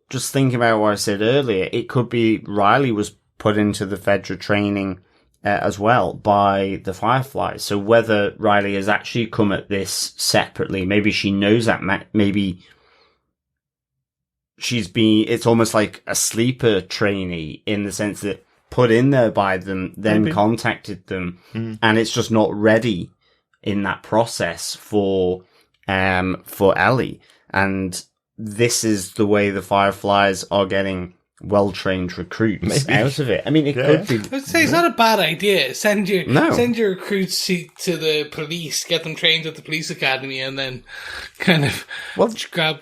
just thinking about what I said earlier, it could be Riley was put into the FEDRA training as well by the Fireflies. So whether Riley has actually come at this separately, maybe she knows that, maybe it's almost like a sleeper trainee in the sense that put in there by them, then contacted them, and it's just not ready in that process for Ellie. And this is the way the Fireflies are getting well-trained recruits out of it. I mean, it could be. I would say it's not a bad idea. Send your recruits to the police, get them trained at the police academy, and then kind of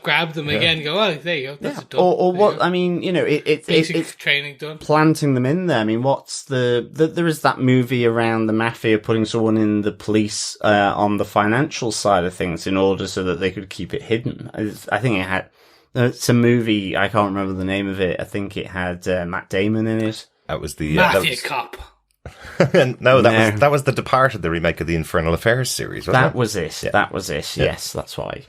grab them again. And go, oh, there you go. That's done. Or what? I mean, it's training done. Planting them in there. I mean, what's there is that movie around the mafia putting someone in the police on the financial side of things in order so that they could keep it hidden. I think it had. It's a movie, I can't remember the name of it. I think it had Matt Damon in it. That was the Mafia Cop. No, that was The Departed, the remake of the Infernal Affairs series. That was it. Yeah. That was it. Yeah. Yes, that's why.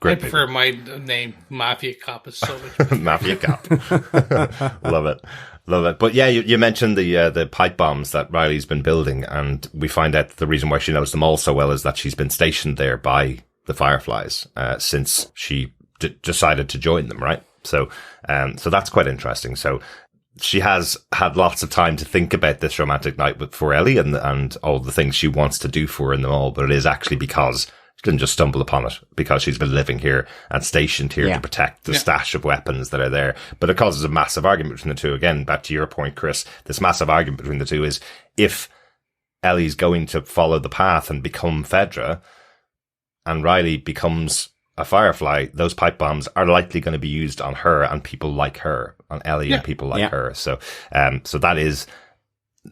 I prefer my name, Mafia Cop, is so much better. Mafia Cop. Love it. But yeah, you mentioned the pipe bombs that Riley's been building, and we find out the reason why she knows them all so well is that she's been stationed there by the Fireflies since she decided to join them, right? So that's quite interesting. So she has had lots of time to think about this romantic night for Ellie and all the things she wants to do for her in them all, but it is actually because she didn't just stumble upon it, because she's been living here and stationed here to protect the stash of weapons that are there. But it causes a massive argument between the two. Again, back to your point, Chris, this massive argument between the two is if Ellie's going to follow the path and become FEDRA and Riley becomes a Firefly, those pipe bombs are likely going to be used on her and people like her, on Ellie and people like her. So that is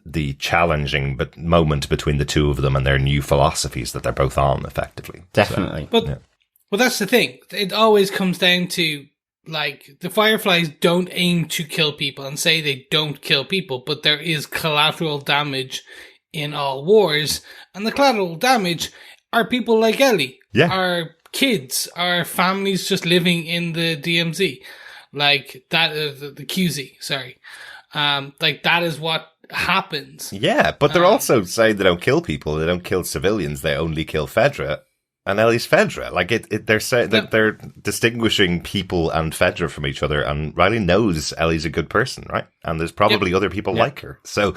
the challenging moment between the two of them and their new philosophies that they're both on, effectively. Definitely. Well, that's the thing. It always comes down to, like, the Fireflies don't aim to kill people and say they don't kill people, but there is collateral damage in all wars, and the collateral damage are people like Ellie. Are kids, are families just living in the DMZ, like that, the QZ, sorry. Like that is what happens. Yeah, but they're also saying they don't kill people, they don't kill civilians, they only kill FEDRA, and Ellie's FEDRA. Like they're saying that they're distinguishing people and FEDRA from each other, and Riley knows Ellie's a good person, right? And there's probably other people like her. So,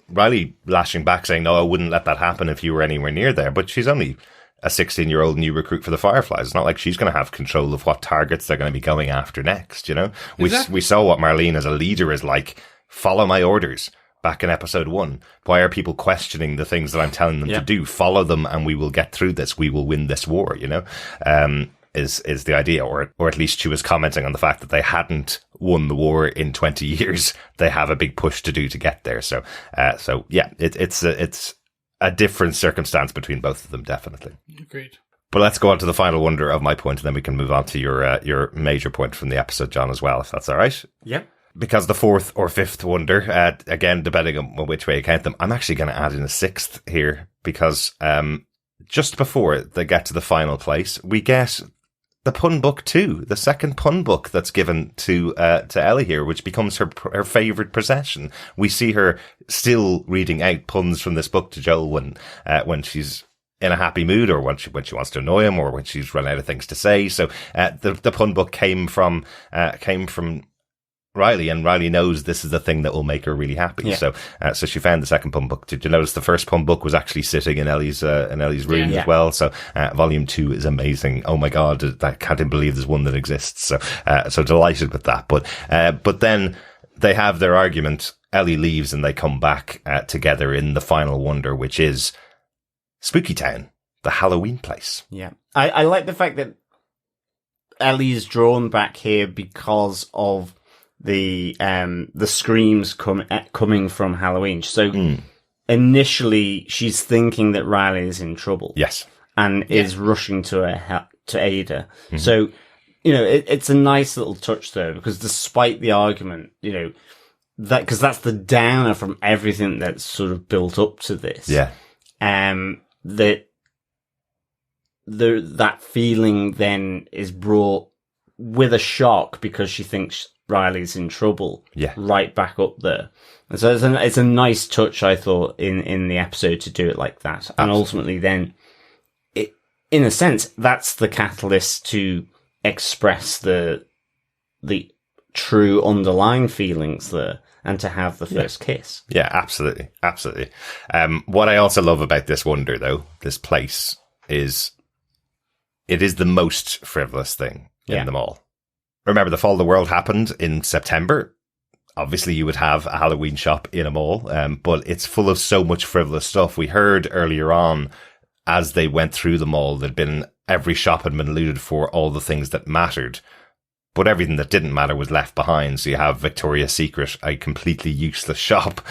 Riley lashing back saying, no, I wouldn't let that happen if you were anywhere near there, but she's only a 16-year-old new recruit for the Fireflies. It's not like she's going to have control of what targets they're going to be going after next, Exactly. We saw what Marlene as a leader is like. Follow my orders. Back in episode 1. Why are people questioning the things that I'm telling them to do? Follow them and we will get through this. We will win this war, is the idea. Or at least she was commenting on the fact that they hadn't won the war in 20 years. They have a big push to do to get there. So yeah, it's a different circumstance between both of them, definitely. Agreed. But let's go on to the final wonder of my point, and then we can move on to your major point from the episode, John, as well, if that's all right. Yep. Because the fourth or fifth wonder, again, depending on which way you count them, I'm actually going to add in a sixth here, because just before they get to the final place, we get the pun book too, the second pun book that's given to Ellie here, which becomes her favourite possession. We see her still reading out puns from this book to Joel when she's in a happy mood, or when she wants to annoy him, or when she's run out of things to say. So the pun book came from Riley, and Riley knows this is the thing that will make her really happy. Yeah. So she found the second pun book. Did you notice the first pun book was actually sitting in Ellie's room Yeah. as well? So volume 2 is amazing. Oh my god, I can't believe there's one that exists. So delighted with that. But then they have their argument. Ellie leaves and they come back together in the final wonder, which is Spooky Town, the Halloween place. Yeah. I like the fact that Ellie's drawn back here because of the screams coming from Halloween. So initially she's thinking that Riley is in trouble. Yes. And is rushing to aid her. Mm-hmm. So, it's a nice little touch there, because despite the argument, because that's the downer from everything that's sort of built up to this. Yeah. That feeling then is brought with a shock because she thinks Riley's in trouble. Yeah. Right back up there. And so it's a nice touch, I thought, in the episode to do it like that. Absolutely. And ultimately then, in a sense, that's the catalyst to express the true underlying feelings there, and to have the first kiss. Yeah, absolutely. Absolutely. What I also love about this wonder, though, this place, is it is the most frivolous thing in them all. Remember, the fall of the world happened in September. Obviously, you would have a Halloween shop in a mall, but it's full of so much frivolous stuff. We heard earlier on, as they went through the mall, every shop had been looted for all the things that mattered. But everything that didn't matter was left behind. So you have Victoria's Secret, a completely useless shop,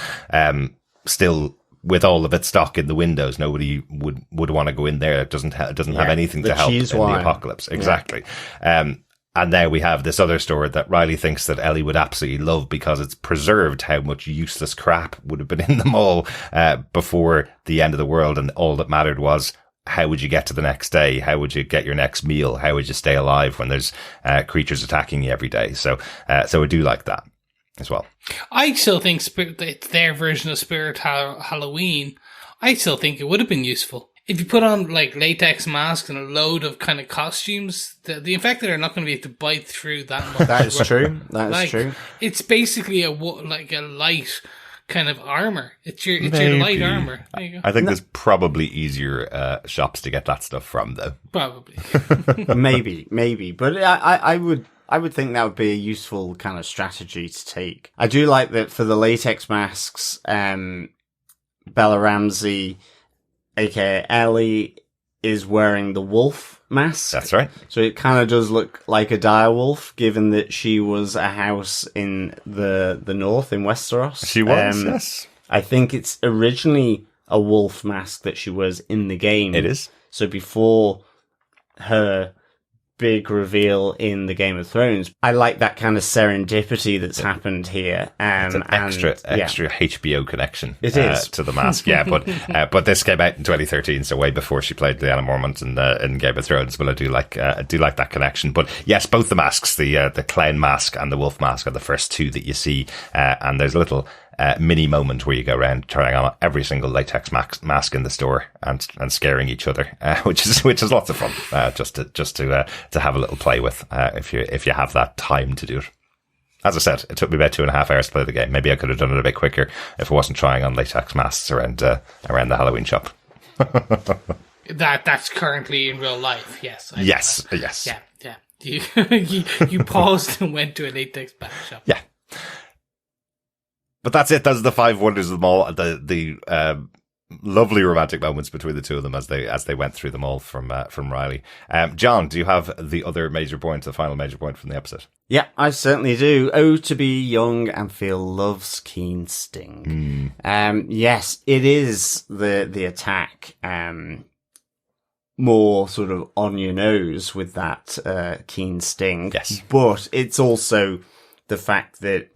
still with all of its stock in the windows. Nobody would want to go in there. It doesn't have anything to help in the apocalypse. Exactly. Yeah. And now we have this other store that Riley thinks that Ellie would absolutely love, because it's preserved how much useless crap would have been in the mall before the end of the world. And all that mattered was, how would you get to the next day? How would you get your next meal? How would you stay alive when there's creatures attacking you every day? So I do like that as well. I still think it's their version of Spirit Halloween. I still think it would have been useful. If you put on like latex masks and a load of kind of costumes, the infected are not going to be able to bite through that much. That is true. That is true. It's basically a light kind of armor. It's your light armor. There you go. I think there's probably easier shops to get that stuff from, though. Probably. maybe, but I would think that would be a useful kind of strategy to take. I do like that for the latex masks. Bella Ramsey, aka Ellie, is wearing the wolf mask. That's right. So it kind of does look like a dire wolf, given that she was a house in the north in Westeros. She was, yes. I think it's originally a wolf mask that she wears in the game. It is. So before her big reveal in the Game of Thrones, I like that kind of serendipity that's happened here. It's an extra HBO connection. It is to the mask, yeah. But this came out in 2013, so way before she played Lyanna Mormont in Game of Thrones. But I do like that connection. But yes, both the masks, the clown mask and the wolf mask, are the first two that you see. And there's a little mini moment where you go around trying on every single latex mask in the store and scaring each other, which is lots of fun, just to have a little play with, if you have that time to do it. As I said, it took me about 2.5 hours to play the game. Maybe I could have done it a bit quicker if I wasn't trying on latex masks around the Halloween shop. That's currently in real life. Yes. Yes. Yeah. You paused and went to a latex mask shop. Yeah. But that's it. Those are the 5 wonders of them all. The lovely romantic moments between the two of them as they went through them all from Riley. John, do you have the other major point, the final major point from the episode? Yeah, I certainly do. Oh, to be young and feel love's keen sting. Yes, it is the attack. More sort of on your nose with that keen sting. Yes, but it's also the fact that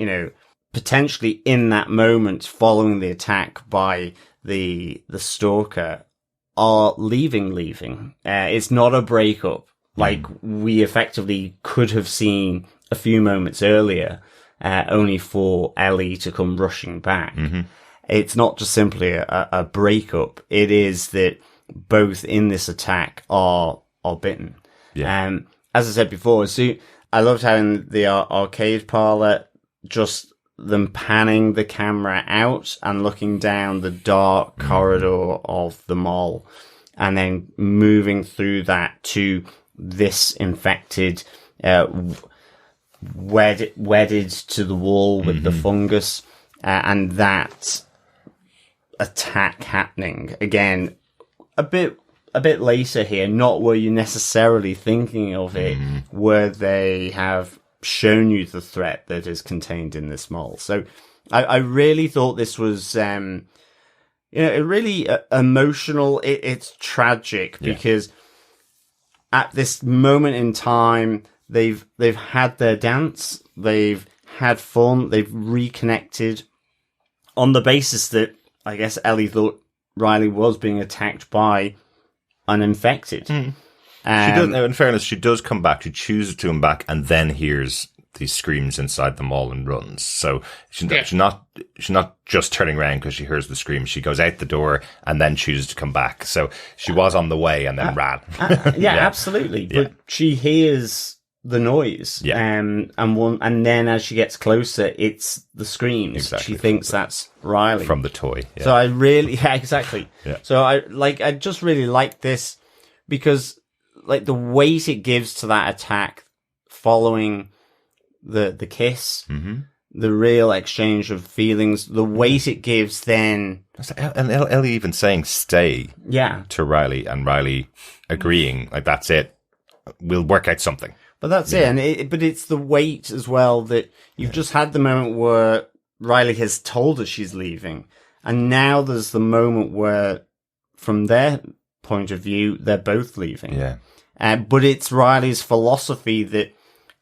potentially in that moment following the attack by the stalker are leaving. It's not a breakup like we effectively could have seen a few moments earlier, only for Ellie to come rushing back. Mm-hmm. It's not just simply a breakup. It is that both in this attack are bitten. Yeah. As I said before, so I loved how in the arcade parlor, just them panning the camera out and looking down the dark corridor of the mall, and then moving through that to this infected, wedded to the wall with the fungus, and that attack happening again a bit later here, not where you're necessarily thinking of it, where they have shown you the threat that is contained in this mall. So I really thought this was really emotional. It's tragic because at this moment in time they've had their dance, they've had fun, they've reconnected on the basis that I guess Ellie thought Riley was being attacked by an infected. She does, now, in fairness, she does come back. She chooses to come back and then hears these screams inside the mall and runs. So she's not just turning around because she hears the screams. She goes out the door and then chooses to come back. So she was on the way and then ran. Absolutely. But she hears the noise. And then as she gets closer, it's the screams. Exactly. She thinks that's Riley from the toy. Yeah. So I really, exactly. Yeah. So I just really like this because like the weight it gives to that attack following the kiss, the real exchange of feelings, the weight it gives then. And Ellie even saying stay to Riley, and Riley agreeing, like, that's it. We'll work out something. But that's it. But it's the weight as well that you've just had the moment where Riley has told her she's leaving. And now there's the moment where, from their point of view, they're both leaving. Yeah. But it's Riley's philosophy that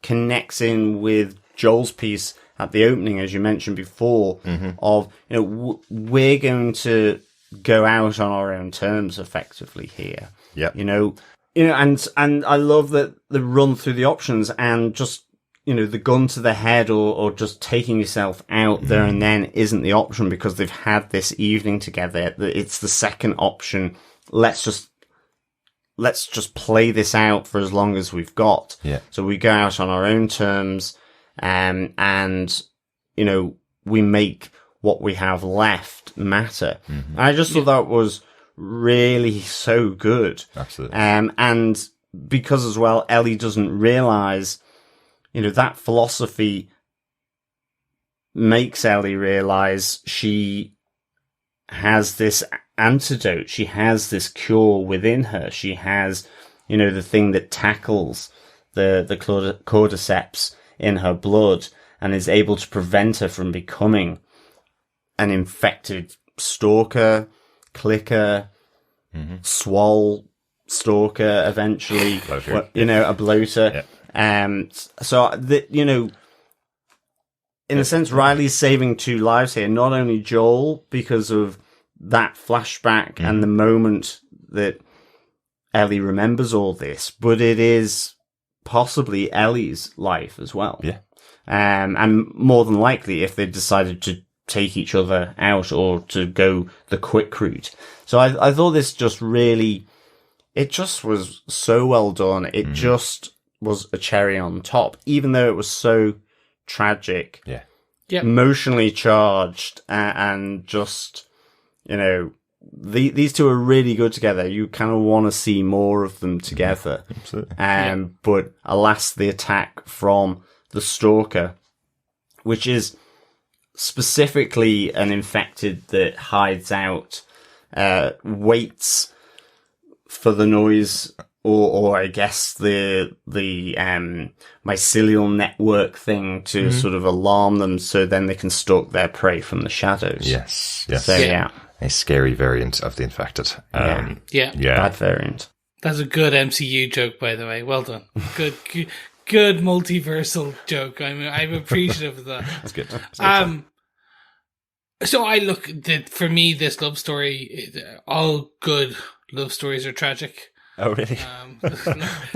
connects in with Joel's piece at the opening, as you mentioned before, of, we're going to go out on our own terms effectively here. Yeah. And I love that the run through the options and just, the gun to the head or just taking yourself out there and then isn't the option because they've had this evening together. It's the second option. Let's just play this out for as long as we've got. Yeah. So we go out on our own terms, and, we make what we have left matter. And I just thought that was really so good. Absolutely. And because as well, Ellie doesn't realize, that philosophy makes Ellie realize she has this antidote. She has this cure within her. She has, the thing that tackles the cordyceps in her blood and is able to prevent her from becoming an infected stalker, clicker, swole stalker eventually, a bloater. So that, in a sense, Riley's saving two lives here. Not only Joel, because of that flashback and the moment that Ellie remembers all this, but it is possibly Ellie's life as well. Yeah. And more than likely, if they decided to take each other out or to go the quick route. So I thought this just really, it just was so well done. It just was a cherry on top, even though it was so tragic, emotionally charged, and just, these two are really good together. You kind of want to see more of them together. Absolutely. But alas, the attack from the stalker, which is specifically an infected that hides out, waits for the noise, or I guess the mycelial network thing to sort of alarm them, so then they can stalk their prey from the shadows. Yes. So a scary variant of the infected. Bad variant. That's a good MCU joke, by the way. Well done. Good multiversal joke. I'm appreciative of that. That's good. So for me, this love story, all good love stories are tragic. Oh, really?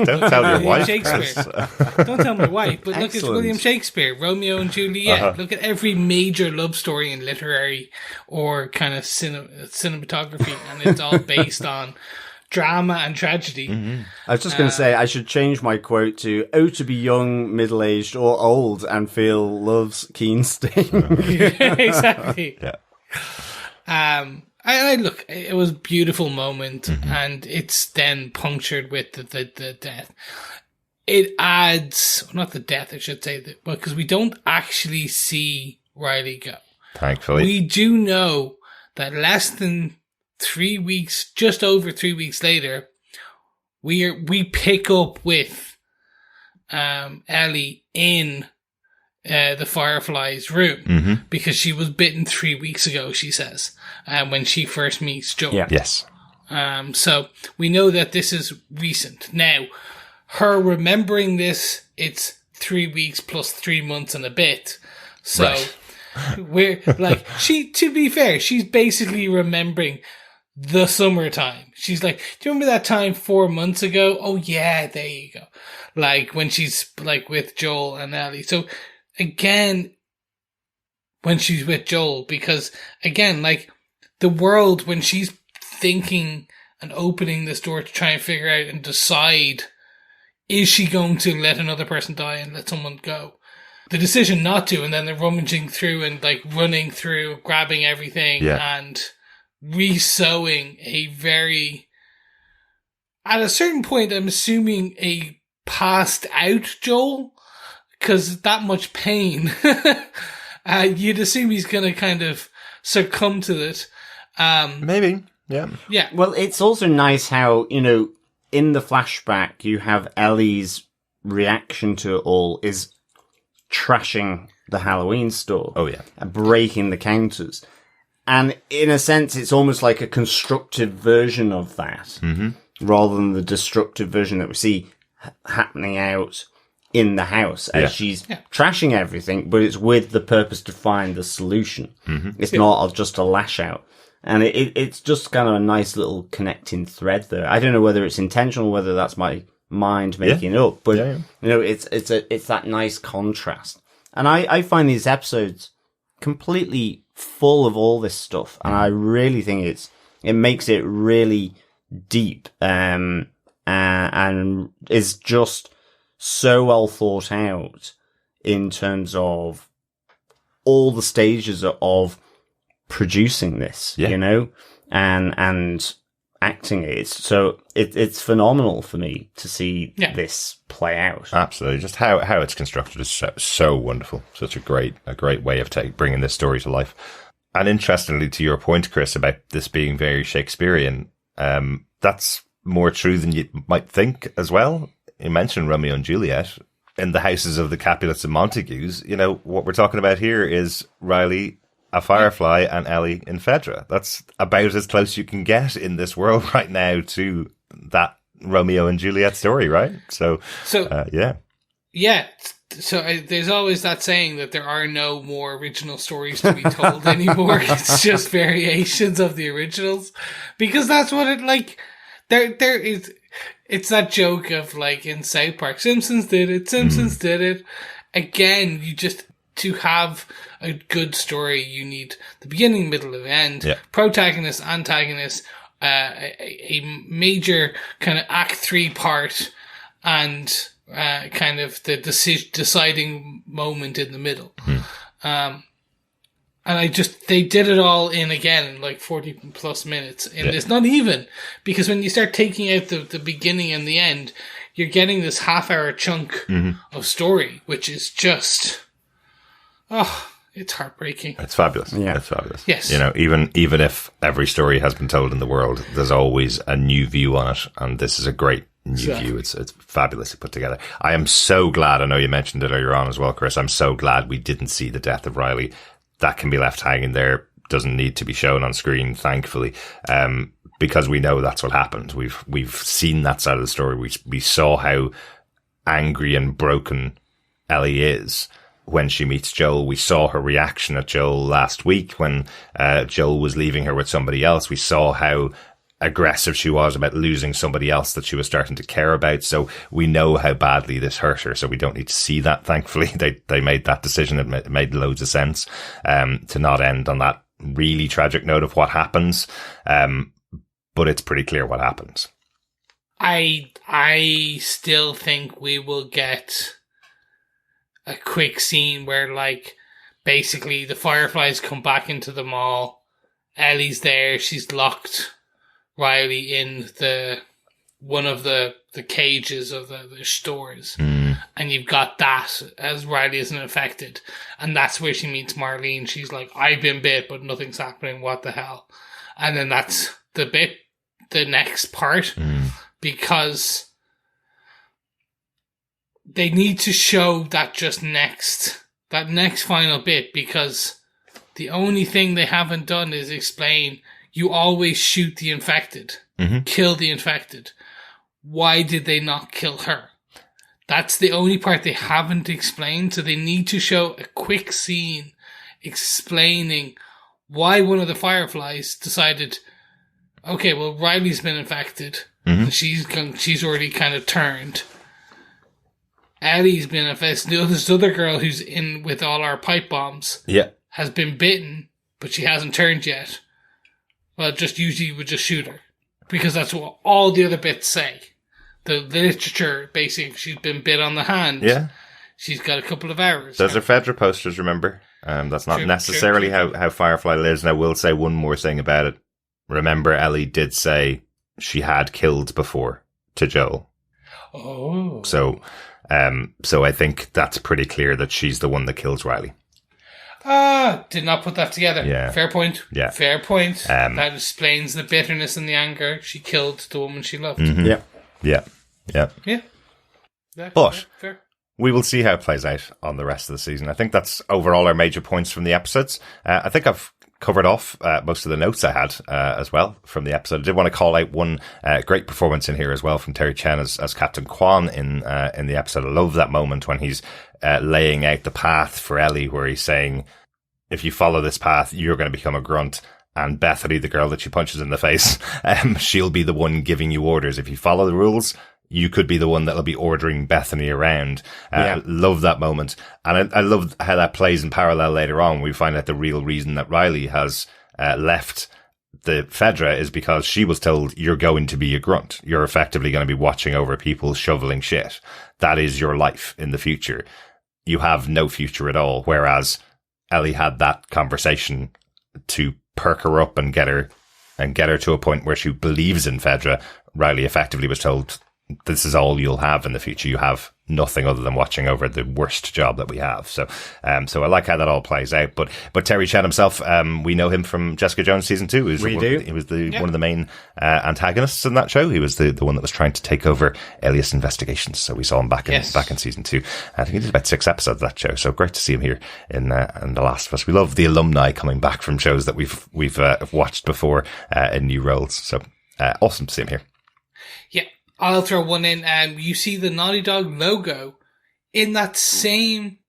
Don't tell your wife. Shakespeare. Don't tell my wife. But look, it's William Shakespeare, Romeo and Juliet. Look at every major love story in literary or kind of cinematography, and it's all based on drama and tragedy. I was just going to say, I should change my quote to, "Oh, to be young, middle-aged, or old, and feel love's keen sting." Exactly. Yeah. I look, it was a beautiful moment, and it's then punctured with the death. It adds, not the death, I should say, but because we don't actually see Riley go. Thankfully. We do know that less than 3 weeks, just over 3 weeks later, we pick up with Ellie in the Firefly's room because she was bitten 3 weeks ago, she says, when she first meets Joel. Yeah. Yes. So we know that this is recent. Now, her remembering this, it's 3 weeks plus 3 months and a bit. So Right. we're like, to be fair, she's basically remembering the summertime. She's like, do you remember that time 4 months ago? Oh yeah, there you go. Like when she's like with Joel and Ellie. So again, when she's with Joel, because again, like the world, when she's thinking and opening this door to try and figure out and decide, is she going to let another person die and let someone go? The decision not to, and then they're rummaging through and like running through, grabbing everything and re-sewing a very, at a certain point, I'm assuming a passed out Joel, because that much pain, you'd assume he's going to kind of succumb to it. Maybe. Yeah. Yeah. Well, it's also nice how, you know, in the flashback, you have Ellie's reaction to it all is trashing the Halloween store. Oh, yeah. And breaking the counters. And in a sense, it's almost like a constructive version of that, rather than the destructive version that we see happening out in the house as she's trashing everything, but it's with the purpose to find the solution. It's not just a lash out. And it's just kind of a nice little connecting thread there. I don't know whether it's intentional, whether that's my mind making it up, but you know, it's that nice contrast. And I find these episodes completely full of all this stuff, and I really think it makes it really deep, and is just so well thought out in terms of all the stages of producing this, you know, and acting it. So it's phenomenal for me to see this play out. Absolutely. Just how it's constructed is so wonderful. Such a great way of bringing this story to life. And interestingly, to your point, Chris, about this being very Shakespearean, that's more true than you might think as well. You mentioned Romeo and Juliet in the houses of the Capulets and Montagues. You know, what we're talking about here is Riley, a Firefly, and Ellie in FEDRA. That's about as close you can get in this world right now to that Romeo and Juliet story, right? So yeah. Yeah. So there's always that saying that there are no more original stories to be told anymore. It's just variations of the originals, because that's what it like. There is. It's that joke of like in South Park, Simpsons did it. Simpsons did it. Again, you just, to have a good story, you need the beginning, middle, and end. Yeah. Protagonist, antagonist, a major kind of Act 3 part, and kind of the deciding moment in the middle. And they did it all in like 40 plus minutes in this. Not even, because when you start taking out the beginning and the end, you're getting this half-hour chunk of story, which is just, it's heartbreaking. It's fabulous. Yeah. It's fabulous. Yes. You know, even if every story has been told in the world, there's always a new view on it. And this is a great new view. It's fabulously put together. I am so glad, I know you mentioned it earlier on as well, Chris, I'm so glad we didn't see the death of Riley. That can be left hanging there. Doesn't need to be shown on screen, thankfully, because we know that's what happened. We've seen that side of the story. We saw how angry and broken Ellie is when she meets Joel. We saw her reaction at Joel last week when Joel was leaving her with somebody else. We saw how aggressive she was about losing somebody else that she was starting to care about. So we know how badly this hurt her. So we don't need to see that. Thankfully, they made that decision. It made loads of sense to not end on that really tragic note of what happens. But it's pretty clear what happens. I still think we will get a quick scene where, like, basically the Fireflies come back into the mall. Ellie's there. She's locked Riley in one of the cages of the stores. And you've got that as Riley isn't infected. And that's where she meets Marlene. She's like, I've been bit, but nothing's happening. What the hell? And then that's the next part. Because they need to show that next final bit, because the only thing they haven't done is explain you always shoot the infected, kill the infected. Why did they not kill her? That's the only part they haven't explained. So they need to show a quick scene explaining why one of the Fireflies decided, okay, well, Riley's been infected. She's already kind of turned. Ellie's been infected. This other girl who's in with all our pipe bombs has been bitten, but she hasn't turned yet. Well, just usually would just shoot her, because that's what all the other bits say. The literature, basically, she's been bit on the hand. Yeah. She's got a couple of hours. Those are FEDRA posters, remember? That's not necessarily how Firefly lives. And I will say one more thing about it. Remember, Ellie did say she had killed before to Joel. Oh. So I think that's pretty clear that she's the one that kills Riley. Did not put that together. Yeah. Fair point. Yeah. Fair point. That explains the bitterness and the anger. She killed the woman she loved. Yeah. But fair. We will see how it plays out on the rest of the season. I think that's overall our major points from the episodes. I think I've covered off most of the notes I had as well from the episode. I did want to call out one great performance in here as well from Terry Chen as Captain Kwan in the episode. I love that moment when he's laying out the path for Ellie, where he's saying, if you follow this path, you're going to become a grunt. And Bethany, the girl that she punches in the face, she'll be the one giving you orders. If you follow the rules, you could be the one that'll be ordering Bethany around. Love that moment. And I love how that plays in parallel later on. We find out the real reason that Riley has left the FEDRA is because she was told, you're going to be a grunt. You're effectively going to be watching over people shoveling shit. That is your life in the future. You have no future at all. Whereas Ellie had that conversation to perk her up and get her to a point where she believes in FEDRA. Riley effectively was told, this is all you'll have in the future. You have nothing other than watching over the worst job that we have. So I like how that all plays out. But Terry Chen himself, we know him from Jessica Jones season 2. He was one of the main antagonists in that show. He was the one that was trying to take over Alias Investigations. So we saw him back in season 2. I think he did about 6 episodes of that show. So great to see him here in The Last of Us. We love the alumni coming back from shows that we've watched before in new roles. So awesome to see him here. Yeah. I'll throw one in. You see the Naughty Dog logo in that same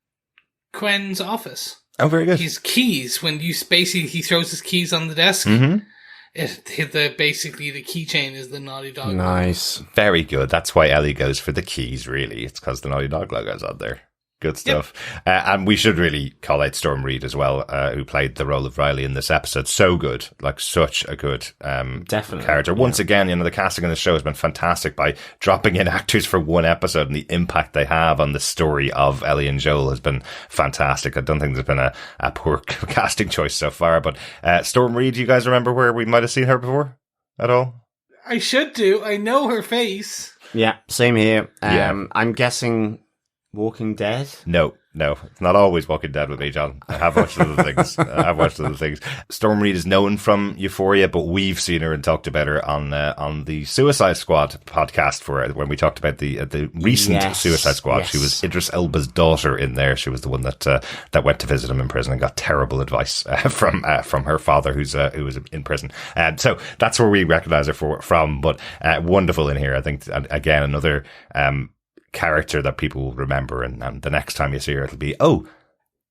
Quen's office. Oh, very good. His keys, when he throws his keys on the desk, basically the keychain is the Naughty Dog Nice. logo. Very good. That's why Ellie goes for the keys, really. It's because the Naughty Dog logo's on there. Good stuff. Yep. And we should really call out Storm Reid as well, who played the role of Riley in this episode. So good. Like, such a good character. Once again, the casting in the show has been fantastic by dropping in actors for one episode, and the impact they have on the story of Ellie and Joel has been fantastic. I don't think there's been a poor casting choice so far. But Storm Reid, do you guys remember where we might have seen her before at all? I should do. I know her face. Yeah, same here. I'm guessing Walking Dead? No, it's not always Walking Dead with me, John. I have watched other things. Storm Reid is known from Euphoria, but we've seen her and talked about her on the Suicide Squad podcast when we talked about the recent Suicide Squad. Yes. She was Idris Elba's daughter in there. She was the one that went to visit him in prison and got terrible advice from her father, who was in prison. So that's where we recognize her from. But wonderful in here. I think again another character that people will remember, and the next time you see her, it'll be, oh,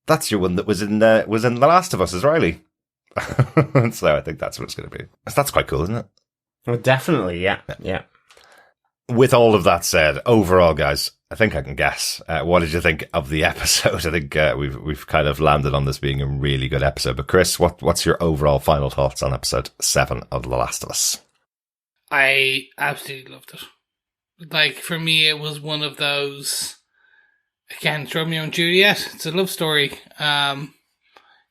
that's your one that was in The Last of Us as Riley. So I think that's what it's going to be. That's quite cool, isn't it? Well, definitely, yeah. With all of that said, overall, guys, I think I can guess. What did you think of the episode? I think we've kind of landed on this being a really good episode. But Chris, what's your overall final thoughts on episode 7 of The Last of Us? I absolutely loved it. Like, for me, it was one of those, again, it's Romeo and Juliet. It's a love story.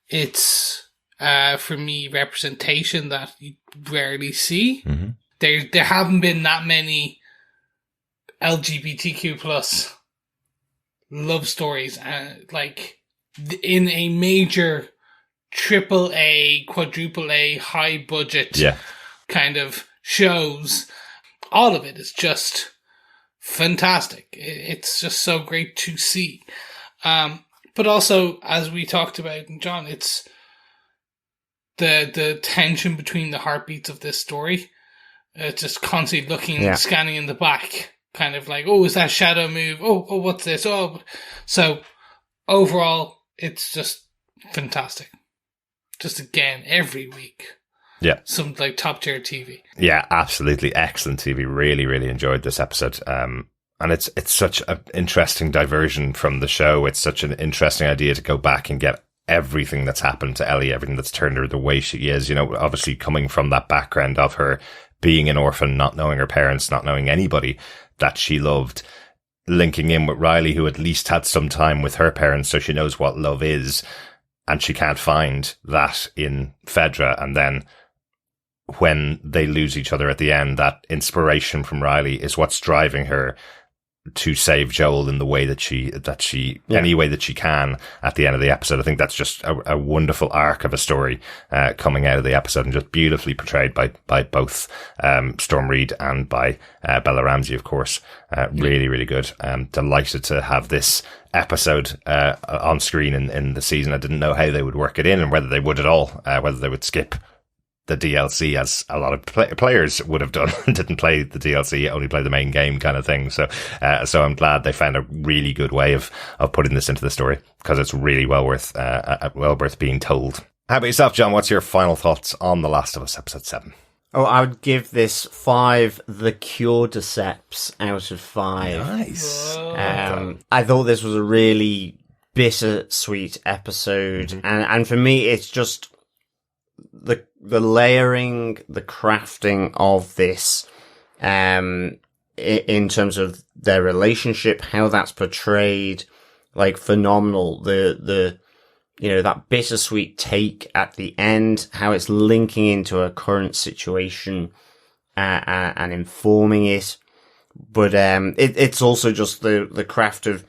It's, for me, representation that you rarely see. Mm-hmm. There haven't been that many LGBTQ plus love stories, like, in a major AAA, quadruple A, high budget kind of shows. All of it is just fantastic. It's just so great to see. But also, as we talked about, John, it's the tension between the heartbeats of this story. It's just constantly looking and scanning in the back. Kind of like, oh, is that shadow move? Oh, what's this? Oh, so overall, it's just fantastic. Just again, every week. Yeah. Some like top tier TV. Yeah, absolutely. Excellent TV. Really, really enjoyed this episode. And it's such an interesting diversion from the show. It's such an interesting idea to go back and get everything that's happened to Ellie, everything that's turned her the way she is, you know, obviously coming from that background of her being an orphan, not knowing her parents, not knowing anybody that she loved, linking in with Riley, who at least had some time with her parents, so she knows what love is, and she can't find that in FEDRA. And then when they lose each other at the end, that inspiration from Riley is what's driving her to save Joel in the way that she any way that she can at the end of the episode. I think that's just a wonderful arc of a story coming out of the episode, and just beautifully portrayed by both Storm Reid and by Bella Ramsey, of course. Really, really good. Delighted to have this episode on screen in the season. I didn't know how they would work it in, and whether they would at all, whether they would skip the DLC, as a lot of players would have done. Didn't play the DLC, only play the main game kind of thing. So I'm glad they found a really good way of putting this into the story, because it's really well worth being told. How about yourself, John? What's your final thoughts on The Last of Us episode 7? Oh, I would give this 5 The Cordyceps out of 5. Nice. I thought this was a really bittersweet episode, Mm-hmm. and for me, it's just the layering, the crafting of this, in terms of their relationship, how that's portrayed, like, phenomenal. The that bittersweet take at the end, how it's linking into a current situation, and informing it. But, it's also just the craft of,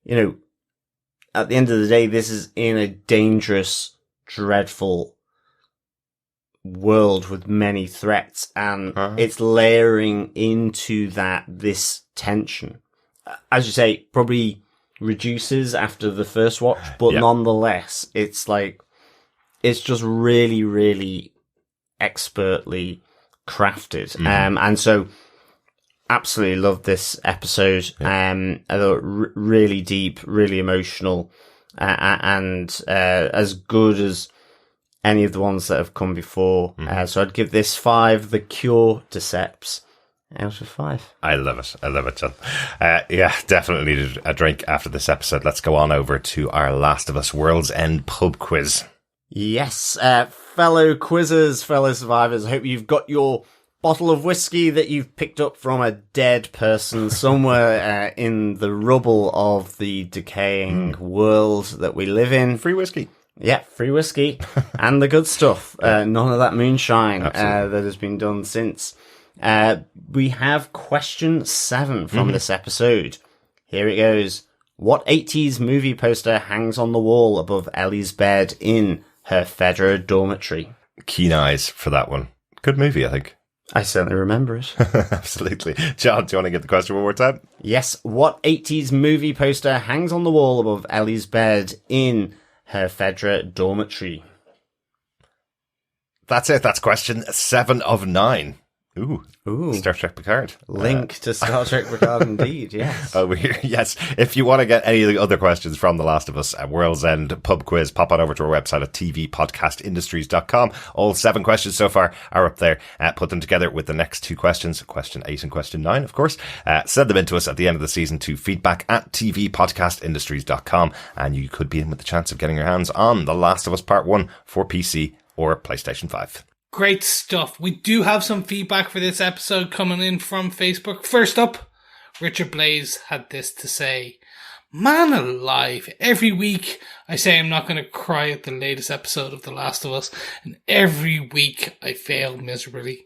at the end of the day, this is in a dangerous, dreadful world with many threats, and it's layering into this tension. As you say, probably reduces after the first watch, but nonetheless, it's just really, really expertly crafted. And so absolutely loved this episode. I thought really deep, really emotional, and as good as any of the ones that have come before. So I'd give this 5 The Cordyceps out of 5. I love it, John. Definitely needed a drink after this episode. Let's go on over to our Last of Us World's End pub quiz. Yes, fellow quizzers, fellow survivors, I hope you've got your bottle of whiskey that you've picked up from a dead person somewhere in the rubble of the decaying world that we live in. Free whiskey. Yeah, free whiskey and the good stuff. None of that moonshine that has been done since. We have question 7 from this episode. Here it goes. What 80s movie poster hangs on the wall above Ellie's bed in her FEDRA dormitory? Keen eyes for that one. Good movie, I think. I certainly remember it. Absolutely. John, do you want to get the question one more time? Yes. What 80s movie poster hangs on the wall above Ellie's bed in her FEDRA dormitory? That's it. That's question 7 of 9. Ooh. Star Trek Picard. Link to Star Trek Picard, indeed, yes. Over here, yes. If you want to get any of the other questions from The Last of Us at World's End pub quiz, pop on over to our website at tvpodcastindustries.com. All 7 questions so far are up there. Put them together with the next 2 questions, question 8 and question 9, of course. Send them in to us at the end of the season to feedback at tvpodcastindustries.com, and you could be in with the chance of getting your hands on The Last of Us Part 1 for PC or PlayStation 5. Great stuff. We do have some feedback for this episode coming in from Facebook. First up, Richard Blaze had this to say: "Man alive, every week I say I'm not going to cry at the latest episode of The Last of Us, and every week I fail miserably.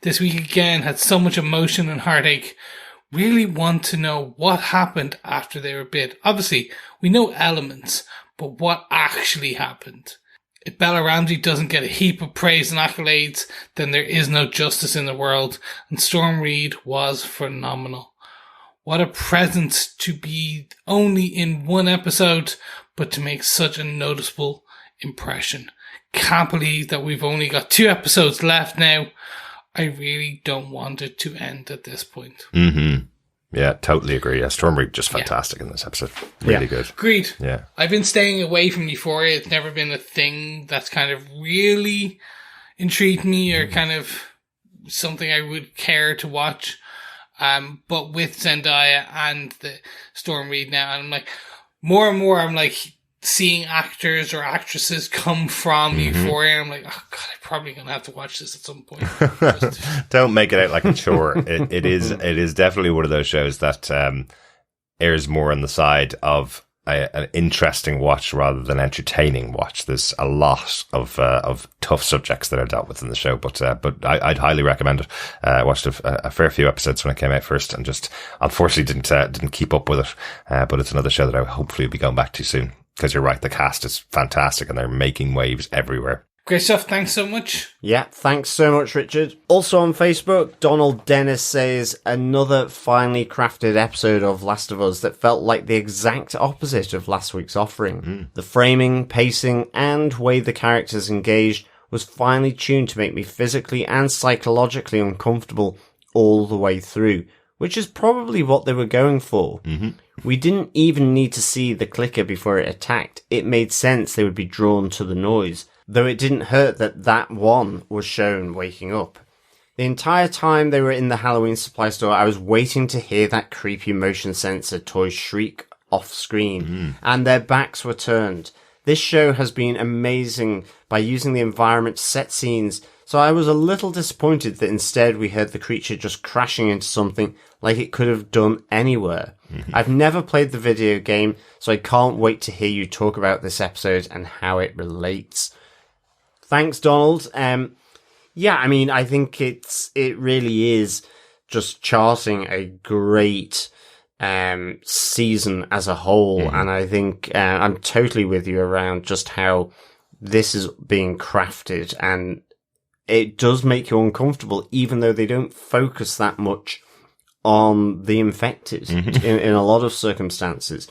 This week again had so much emotion and heartache. Really want to know what happened after they were bit. Obviously, we know elements, but what actually happened? If Bella Ramsey doesn't get a heap of praise and accolades, then there is no justice in the world, and Storm Reid was phenomenal. What a presence to be only in one episode, but to make such a noticeable impression. Can't believe that we've only got 2 episodes left now. I really don't want it to end at this point." Mm-hmm. Yeah, totally agree. Yeah, Storm Reid just fantastic in this episode. Really good. Agreed. Yeah. I've been staying away from Euphoria. It's never been a thing that's kind of really intrigued me or kind of something I would care to watch. But with Zendaya and the Storm Reid now, I'm like, more and more, I'm like seeing actors or actresses come from Euphoria. I'm like, oh God, I'm probably going to have to watch this at some point. Don't make it out like a chore. It is definitely one of those shows that airs more on the side of an interesting watch rather than entertaining watch. There's a lot of tough subjects that are dealt with in the show, but I'd highly recommend it. I watched a fair few episodes when it came out first, and just unfortunately didn't keep up with it. But it's another show that I hopefully will be going back to soon. Because you're right, the cast is fantastic and they're making waves everywhere. Great stuff. Thanks so much. Yeah, thanks so much, Richard. Also on Facebook, Donald Dennis says, another finely crafted episode of Last of Us that felt like the exact opposite of last week's offering. The framing, pacing, and way the characters engaged was finely tuned to make me physically and psychologically uncomfortable all the way through, which is probably what they were going for. We didn't even need to see the clicker before it attacked. It made sense they would be drawn to the noise, though it didn't hurt that one was shown waking up. The entire time they were in the Halloween supply store, I was waiting to hear that creepy motion sensor toy shriek off screen, and their backs were turned. This show has been amazing by using the environment to set scenes, so I was a little disappointed that instead we heard the creature just crashing into something like it could have done anywhere. I've never played the video game, so I can't wait to hear you talk about this episode and how it relates. Thanks, Donald. Yeah, I mean, I think it really is just charting a great season as a whole, and I think I'm totally with you around just how this is being crafted, and it does make you uncomfortable, even though they don't focus that much on the infected in a lot of circumstances.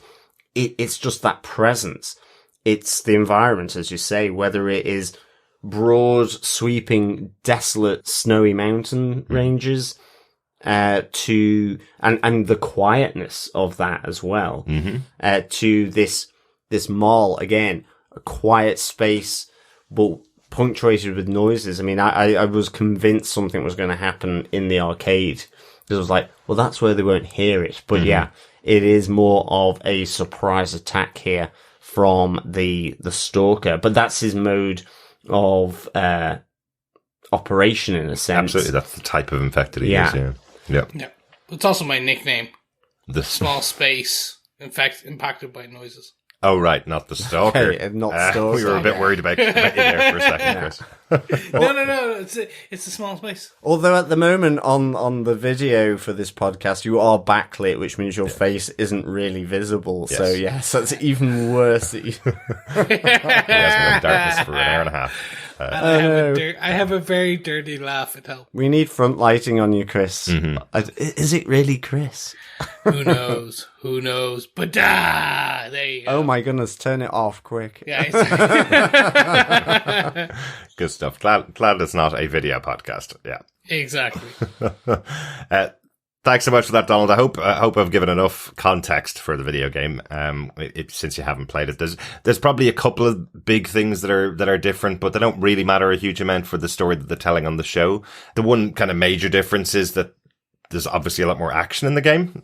It's just that presence. It's the environment, as you say, whether it is broad, sweeping, desolate, snowy mountain ranges, to the quietness of that as well, to this mall, again, a quiet space, but punctuated with noises. I mean, I was convinced something was going to happen in the arcade, because I was like, well, that's where they won't hear it. But yeah, it is more of a surprise attack here from the stalker, but that's his mode of operation in a sense. Absolutely, that's the type of infected he is. Yeah. It's also my nickname. The small space impacted by noises. Oh, right, not the stalker. Okay, not stalker. We were a bit worried about you there for a second, Chris. No, it's a small space. Although at the moment on the video for this podcast, you are backlit, which means your face isn't really visible. Yes. So yes, that's even worse. That you... He has been in darkness for an hour and a half. I have a very dirty laugh. It helps. We need front lighting on you, Chris. Is it really Chris? Who knows? Who knows? But there you go. Oh my goodness! Turn it off quick. Yeah. Good stuff. Glad it's not a video podcast. Yeah. Exactly. Thanks so much for that, Donald. I hope I've given enough context for the video game. Since you haven't played it, there's probably a couple of big things that are different, but they don't really matter a huge amount for the story that they're telling on the show. The one kind of major difference is that there's obviously a lot more action in the game,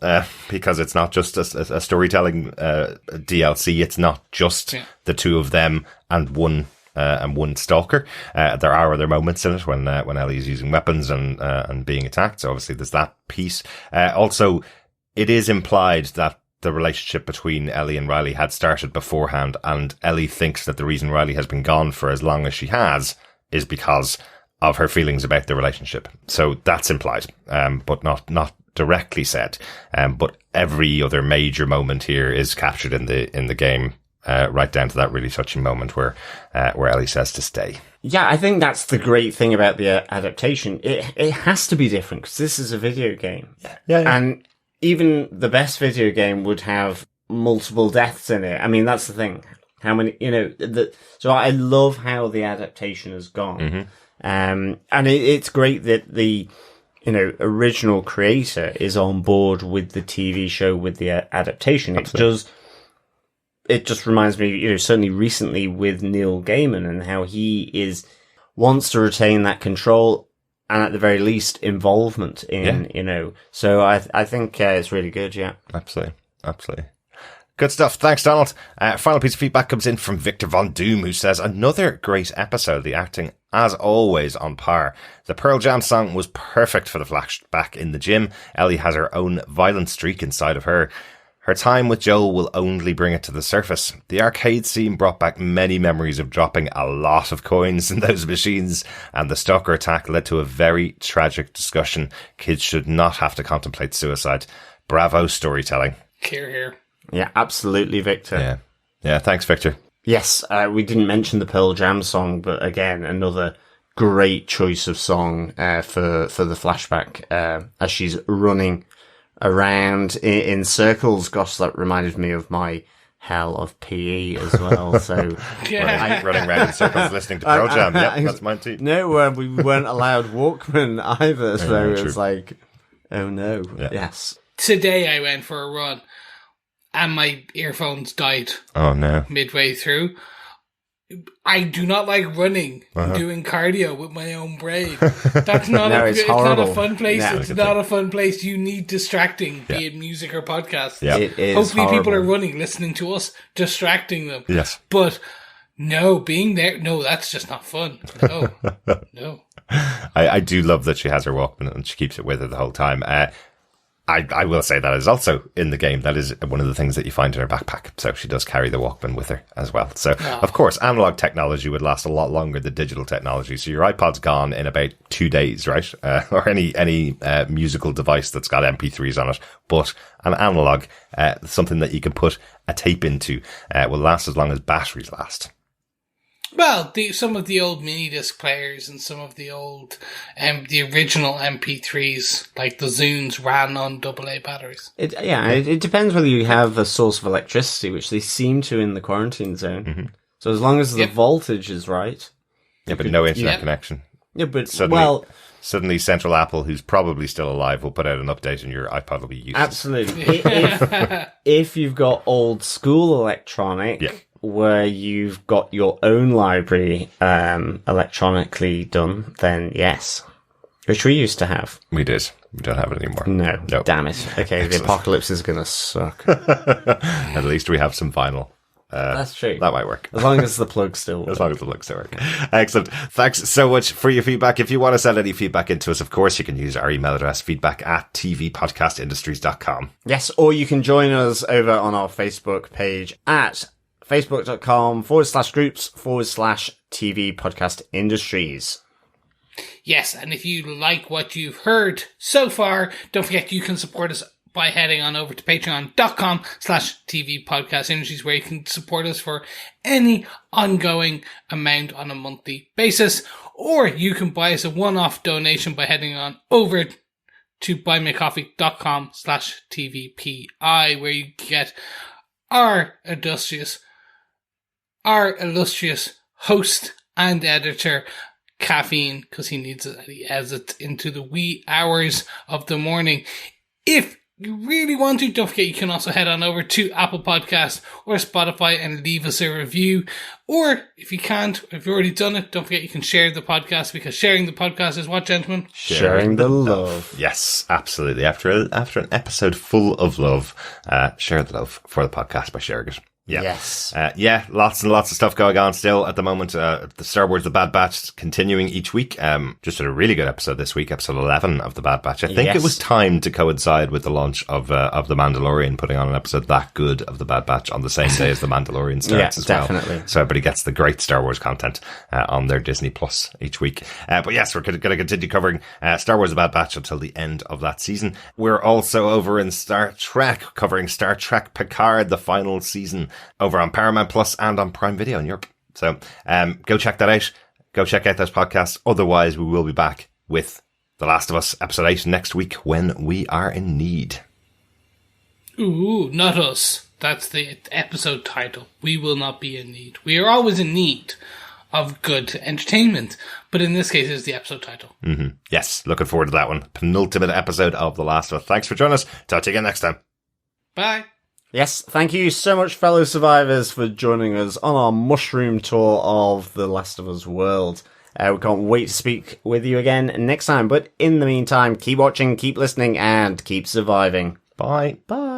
because it's not just a storytelling DLC. It's not just the two of them and one stalker. There are other moments in it when Ellie's using weapons and being attacked. So obviously there's that piece. Also, it is implied that the relationship between Ellie and Riley had started beforehand, and Ellie thinks that the reason Riley has been gone for as long as she has is because of her feelings about the relationship. So that's implied, but not directly said. But every other major moment here is captured in the game, right down to that really touching moment where Ellie says to stay. Yeah, I think that's the great thing about the adaptation. It has to be different because this is a video game. Yeah. And even the best video game would have multiple deaths in it. I mean, that's the thing. How many, so I love how the adaptation has gone. Mm-hmm. And it's great that the, original creator is on board with the TV show, with the adaptation. Absolutely. It just reminds me, certainly recently with Neil Gaiman and how he wants to retain that control and at the very least involvement in, so I think it's really good. Yeah. Absolutely. Good stuff. Thanks, Donald. Final piece of feedback comes in from Victor Von Doom, who says, another great episode. The acting, as always, on par. The Pearl Jam song was perfect for the flashback in the gym. Ellie has her own violent streak inside of her. Her time with Joel will only bring it to the surface. The arcade scene brought back many memories of dropping a lot of coins in those machines, and the stalker attack led to a very tragic discussion. Kids should not have to contemplate suicide. Bravo storytelling. Here. Yeah, absolutely, Victor. Yeah, thanks, Victor. Yes, we didn't mention the Pearl Jam song, but again, another great choice of song for the flashback as she's running around in circles. Gosh, that reminded me of my hell of PE as well. So running around in circles listening to Pearl Jam. Yep, that's mine too. No, we weren't allowed Walkman either, so it was like, oh no. Yeah. Yes. Today I went for a run and my earphones died. Oh no. Midway through. I do not like running and doing cardio with my own brain. That's not it's not a fun place. No, it's not a fun place. You need distracting, be it music or podcasts. Yeah. It is Hopefully horrible. people are running, listening to us, distracting them. Yes. But no, being there, no, that's just not fun. No. I do love that she has her Walkman and she keeps it with her the whole time. I will say that is also in the game. That is one of the things that you find in her backpack. So she does carry the Walkman with her as well. So, of course, analog technology would last a lot longer than digital technology. So your iPod's gone in about 2 days, right? Or any musical device that's got MP3s on it. But an analog, something that you can put a tape into, will last as long as batteries last. Well, some of the old mini disc players and some of the old, the original MP3s, like the Zunes, ran on AA batteries. It depends whether you have a source of electricity, which they seem to in the quarantine zone. Mm-hmm. So as long as the voltage is right. Yeah, but no internet connection. Yeah, but Suddenly Central Apple, who's probably still alive, will put out an update and your iPod will be useless. Absolutely. if you've got old school electronic, where you've got your own library electronically done, then yes. Which we used to have. We did. We don't have it anymore. No. Damn it. Okay, the apocalypse is going to suck. At least we have some vinyl. That's true. That might work. As long as the plug still works. As long as the plugs still work. Excellent. Thanks so much for your feedback. If you want to send any feedback into us, of course, you can use our email address, feedback@tvpodcastindustries.com. Yes, or you can join us over on our Facebook page at facebook.com/groups/TV Podcast Industries. Yes, and if you like what you've heard so far, don't forget you can support us by heading on over to patreon.com/TV Podcast Industries, where you can support us for any ongoing amount on a monthly basis, or you can buy us a one-off donation by heading on over to buymeacoffee.com/TVPI, where you get our illustrious host and editor, Caffeine, because he needs it. He adds it into the wee hours of the morning. If you really want to, don't forget you can also head on over to Apple Podcasts or Spotify and leave us a review. Or if you can't, if you've already done it, don't forget you can share the podcast, because sharing the podcast is what, gentlemen? Sharing the love. Yes, absolutely. After an episode full of love, share the love for the podcast by sharing it. Yeah. Yes. Lots and lots of stuff going on still at the moment. The Star Wars The Bad Batch continuing each week. Just had a really good episode this week, episode 11 of The Bad Batch. I think it was timed to coincide with the launch of The Mandalorian, putting on an episode that good of The Bad Batch on the same day as The Mandalorian starts as well. Definitely. So everybody gets the great Star Wars content on their Disney Plus each week. But yes, we're going to continue covering Star Wars The Bad Batch until the end of that season. We're also over in Star Trek, covering Star Trek Picard, the final season, over on Paramount Plus and on Prime Video in Europe. So go check that out. Go check out those podcasts. Otherwise, we will be back with The Last of Us episode 8 next week when we are in need. Ooh, not us. That's the episode title. We will not be in need. We are always in need of good entertainment, but in this case, it's the episode title. Mm-hmm. Yes, looking forward to that one. Penultimate episode of The Last of Us. Thanks for joining us. Talk to you again next time. Bye. Yes, thank you so much, fellow survivors, for joining us on our mushroom tour of The Last of Us world. We can't wait to speak with you again next time, but in the meantime, keep watching, keep listening, and keep surviving. Bye. Bye.